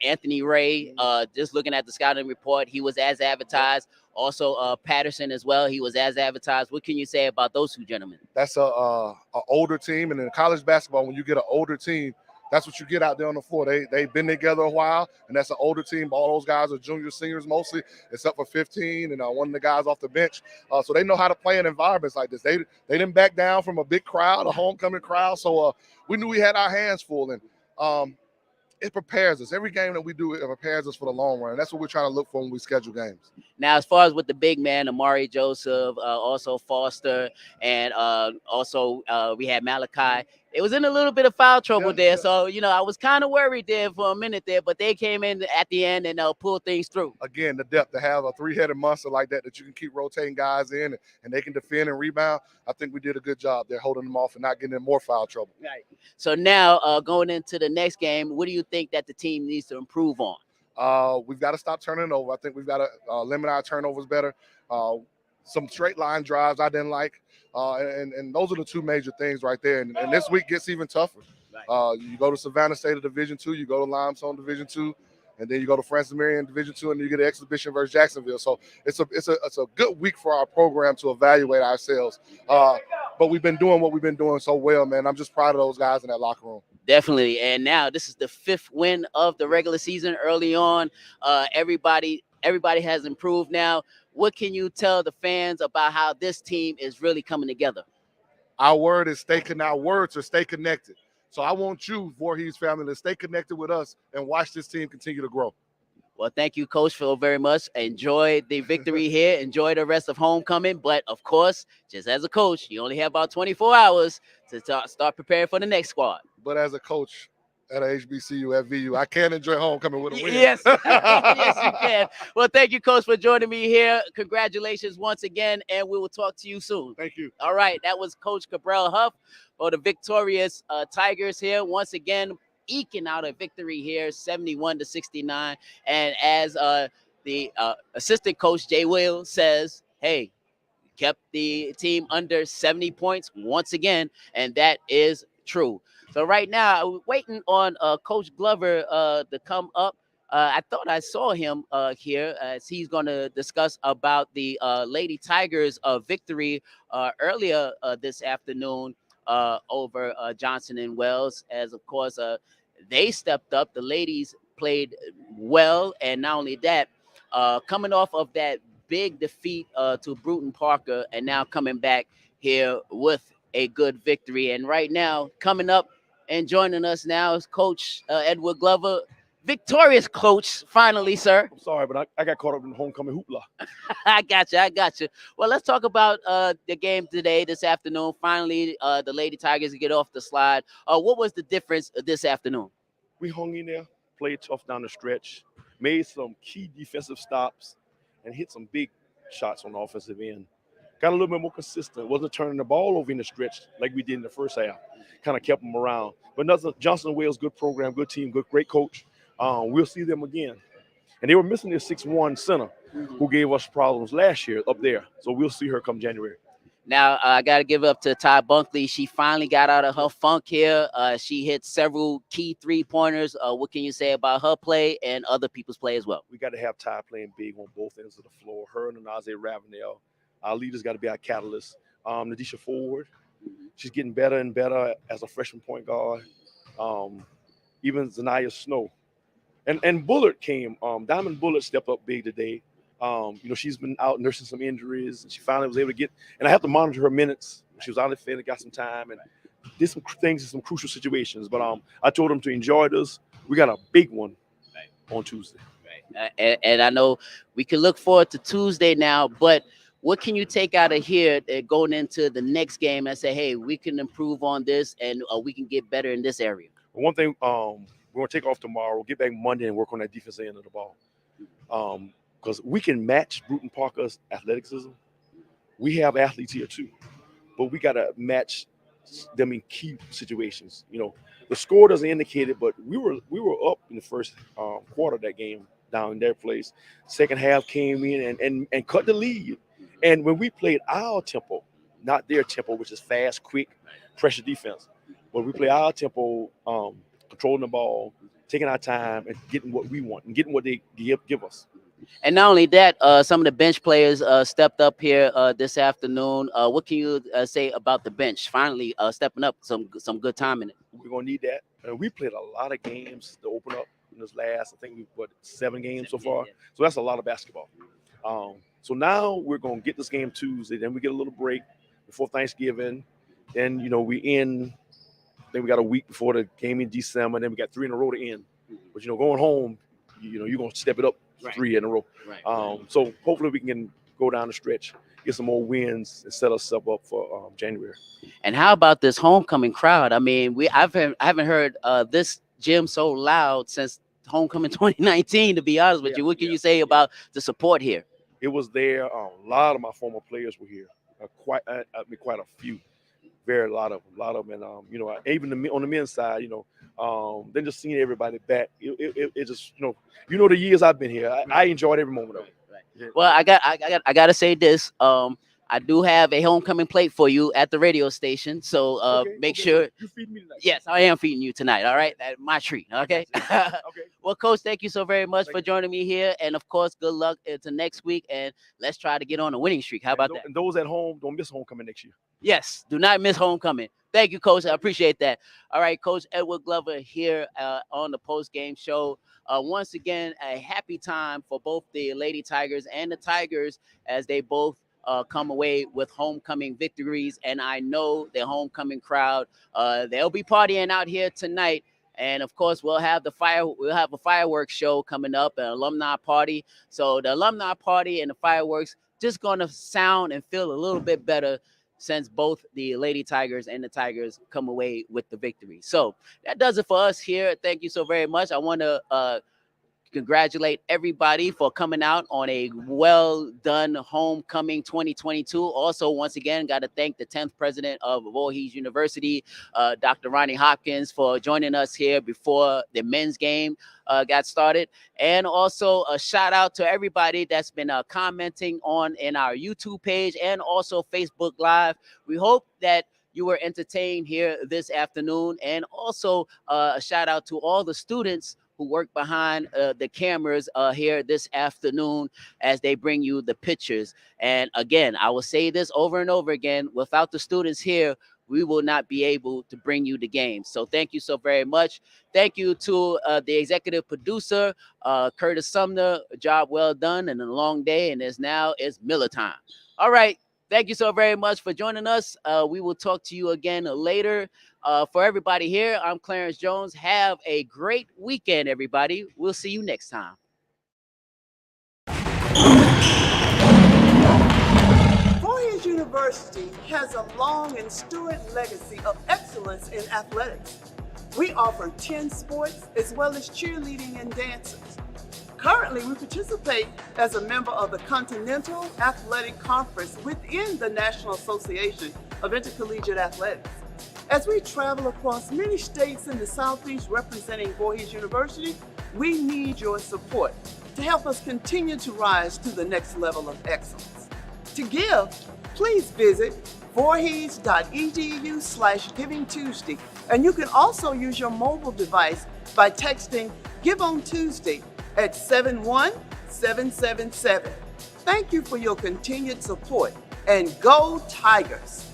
Anthony Ray, just looking at the scouting report, he was as advertised. Also, Patterson as well, he was as advertised. What can you say about those two gentlemen? That's a older team, and in college basketball, when you get an older team, that's what you get out there on the floor. They've been together a while, and that's an older team. All those guys are juniors, seniors mostly, except for 15 and one of the guys off the bench. So they know how to play in environments like this. They didn't back down from a big crowd, a homecoming crowd. So we knew we had our hands full, and it prepares us. Every game that we do, it prepares us for the long run. And that's what we're trying to look for when we schedule games. Now, as far as with the big man, Amari Joseph, also Foster, and also we had Malachi. It was in a little bit of foul trouble there. So, you know, I was kind of worried there for a minute there, but they came in at the end and pulled things through. Again, the depth to have a three-headed monster like that you can keep rotating guys in and they can defend and rebound. I think we did a good job there holding them off and not getting in more foul trouble. Right. So now going into the next game, what do you think that the team needs to improve on? We've got to stop turning over. I think we've got to limit our turnovers better. Some straight line drives I didn't like. And those are the two major things right there. And this week gets even tougher. Right. You go to Savannah State of Division II, you go to Limestone Division II, and then you go to Francis Marion Division II, and you get an exhibition versus Jacksonville. So it's a good week for our program to evaluate ourselves. But we've been doing what we've been doing so well, man. I'm just proud of those guys in that locker room. Definitely. And now this is the 5th win of the regular season. Early on, everybody has improved now. What can you tell the fans about how this team is really coming together? Our word is our words are stay connected. So I want you, Voorhees family, to stay connected with us and watch this team continue to grow. Well, thank you, Coach, Phil, very much. Enjoy the victory here. Enjoy the rest of homecoming. But, of course, just as a coach, you only have about 24 hours to start preparing for the next squad. But as a coach at a HBCU, at VU, I can enjoy homecoming with a win. Yes, yes, you can. Well, thank you, Coach, for joining me here. Congratulations once again, and we will talk to you soon. Thank you. All right, that was Coach Cabral Huff for the victorious Tigers here. Once again, eking out a victory here, 71-69. And as the assistant coach, Jay Will, says, hey, kept the team under 70 points once again, and that is true. So right now, we're waiting on Coach Glover to come up. I thought I saw him here as he's going to discuss about the Lady Tigers victory earlier this afternoon over Johnson and Wales. As, of course, they stepped up. The ladies played well, and not only that, coming off of that big defeat to Bruton Parker, and now coming back here with a good victory. And right now, coming up and joining us now is Coach Edward Glover. Victorious coach, finally, sir. I'm sorry, but I got caught up in the homecoming hoopla. I got you. Well, let's talk about the game today, this afternoon. Finally, the Lady Tigers get off the slide. What was the difference this afternoon? We hung in there, played tough down the stretch, made some key defensive stops, and hit some big shots on the offensive end. Got a little bit more consistent. Wasn't turning the ball over in the stretch like we did in the first half. Kind of kept them around. But Johnson Wales, good program, good team, great coach. We'll see them again. And they were missing their 6'1" center who gave us problems last year up there. So we'll see her come January. Now, I got to give up to Ty Bunkley. She finally got out of her funk here. She hit several key three-pointers. What can you say about her play and other people's play as well? We got to have Ty playing big on both ends of the floor. Her and Anaze Ravenel. Our leaders got to be our catalyst. Nadisha Ford, she's getting better and better as a freshman point guard. Even Zanaya Snow. And Bullard came. Diamond Bullard stepped up big today. She's been out nursing some injuries, and she finally was able to get. And I have to monitor her minutes. She was out in the field, got some time, and did some things in some crucial situations. But I told them to enjoy this. We got a big one on Tuesday. Right. And I know we can look forward to Tuesday now, but what can you take out of here going into the next game and say, hey, we can improve on this and we can get better in this area? One thing. We're going to take off tomorrow. We'll get back Monday and work on that defensive end of the ball. Because we can match Bruton Parker's athleticism. We have athletes here too. But we got to match them in key situations. The score doesn't indicate it, but we were up in the first quarter of that game down in their place. Second half came in and cut the lead. And when we played our tempo, not their tempo, which is fast, quick, pressure defense, when we play our tempo, controlling the ball, taking our time, and getting what we want and getting what they give us. And not only that, some of the bench players stepped up here this afternoon. What can you say about the bench finally stepping up some good time in it? We're gonna need that. And we played a lot of games to open up in this last, I think we put 7 games so far. So that's a lot of basketball. So now we're gonna get this game Tuesday. Then we get a little break before Thanksgiving. Then then we got a week before the game in December. Then we got 3 in a row to end. But going home, you're gonna step it up 3 in a row. Right. So hopefully we can go down the stretch, get some more wins, and set us up for January. And how about this homecoming crowd? I mean, I haven't heard this gym so loud since homecoming 2019. To be honest with you, what can you say about the support here? It was there. A lot of my former players were here. Quite a few. A lot of them. And even on the men's side, then just seeing everybody back, it just the years I've been here, I enjoyed every moment of it. Right. Well, I gotta say this. I do have a homecoming plate for you at the radio station, so make sure. You feed me tonight. Yes, I am feeding you tonight. All right, that's my treat. Okay. Okay. Well, Coach, thank you so very much for joining me here, and of course, good luck into next week, and let's try to get on a winning streak. How about that? And those at home, don't miss homecoming next year. Yes, do not miss homecoming. Thank you, Coach. I appreciate that. All right, Coach Edward Glover here on the post-game show. Once again, a happy time for both the Lady Tigers and the Tigers as they both come away with homecoming victories. And I know the homecoming crowd, they'll be partying out here tonight. And of course, we'll have a fireworks show coming up, an alumni party. So the alumni party and the fireworks just gonna sound and feel a little bit better since both the Lady Tigers and the Tigers come away with the victory. So that does it for us here. Thank you so very much. I want to congratulate everybody for coming out on a well-done homecoming 2022. Also, once again, got to thank the 10th president of Voorhees University, Dr. Ronnie Hopkins, for joining us here before the men's game got started. And also a shout out to everybody that's been commenting in our YouTube page and also Facebook Live. We hope that you were entertained here this afternoon. And also a shout out to all the students who work behind the cameras here this afternoon as they bring you the pictures. And again, I will say this over and over again, without the students here, we will not be able to bring you the game. So thank you so very much. Thank you to the executive producer, Curtis Sumner. A job well done and a long day. And it's Miller time. All right. Thank you so very much for joining us. We will talk to you again later. For everybody here, I'm Clarence Jones. Have a great weekend, everybody. We'll see you next time. Voorhees University has a long and storied legacy of excellence in athletics. We offer 10 sports as well as cheerleading and dances. Currently, we participate as a member of the Continental Athletic Conference within the National Association of Intercollegiate Athletics. As we travel across many states in the Southeast representing Voorhees University, we need your support to help us continue to rise to the next level of excellence. To give, please visit voorhees.edu/givingtuesday, and you can also use your mobile device by texting Give on Tuesday at 71777. Thank you for your continued support, and go Tigers!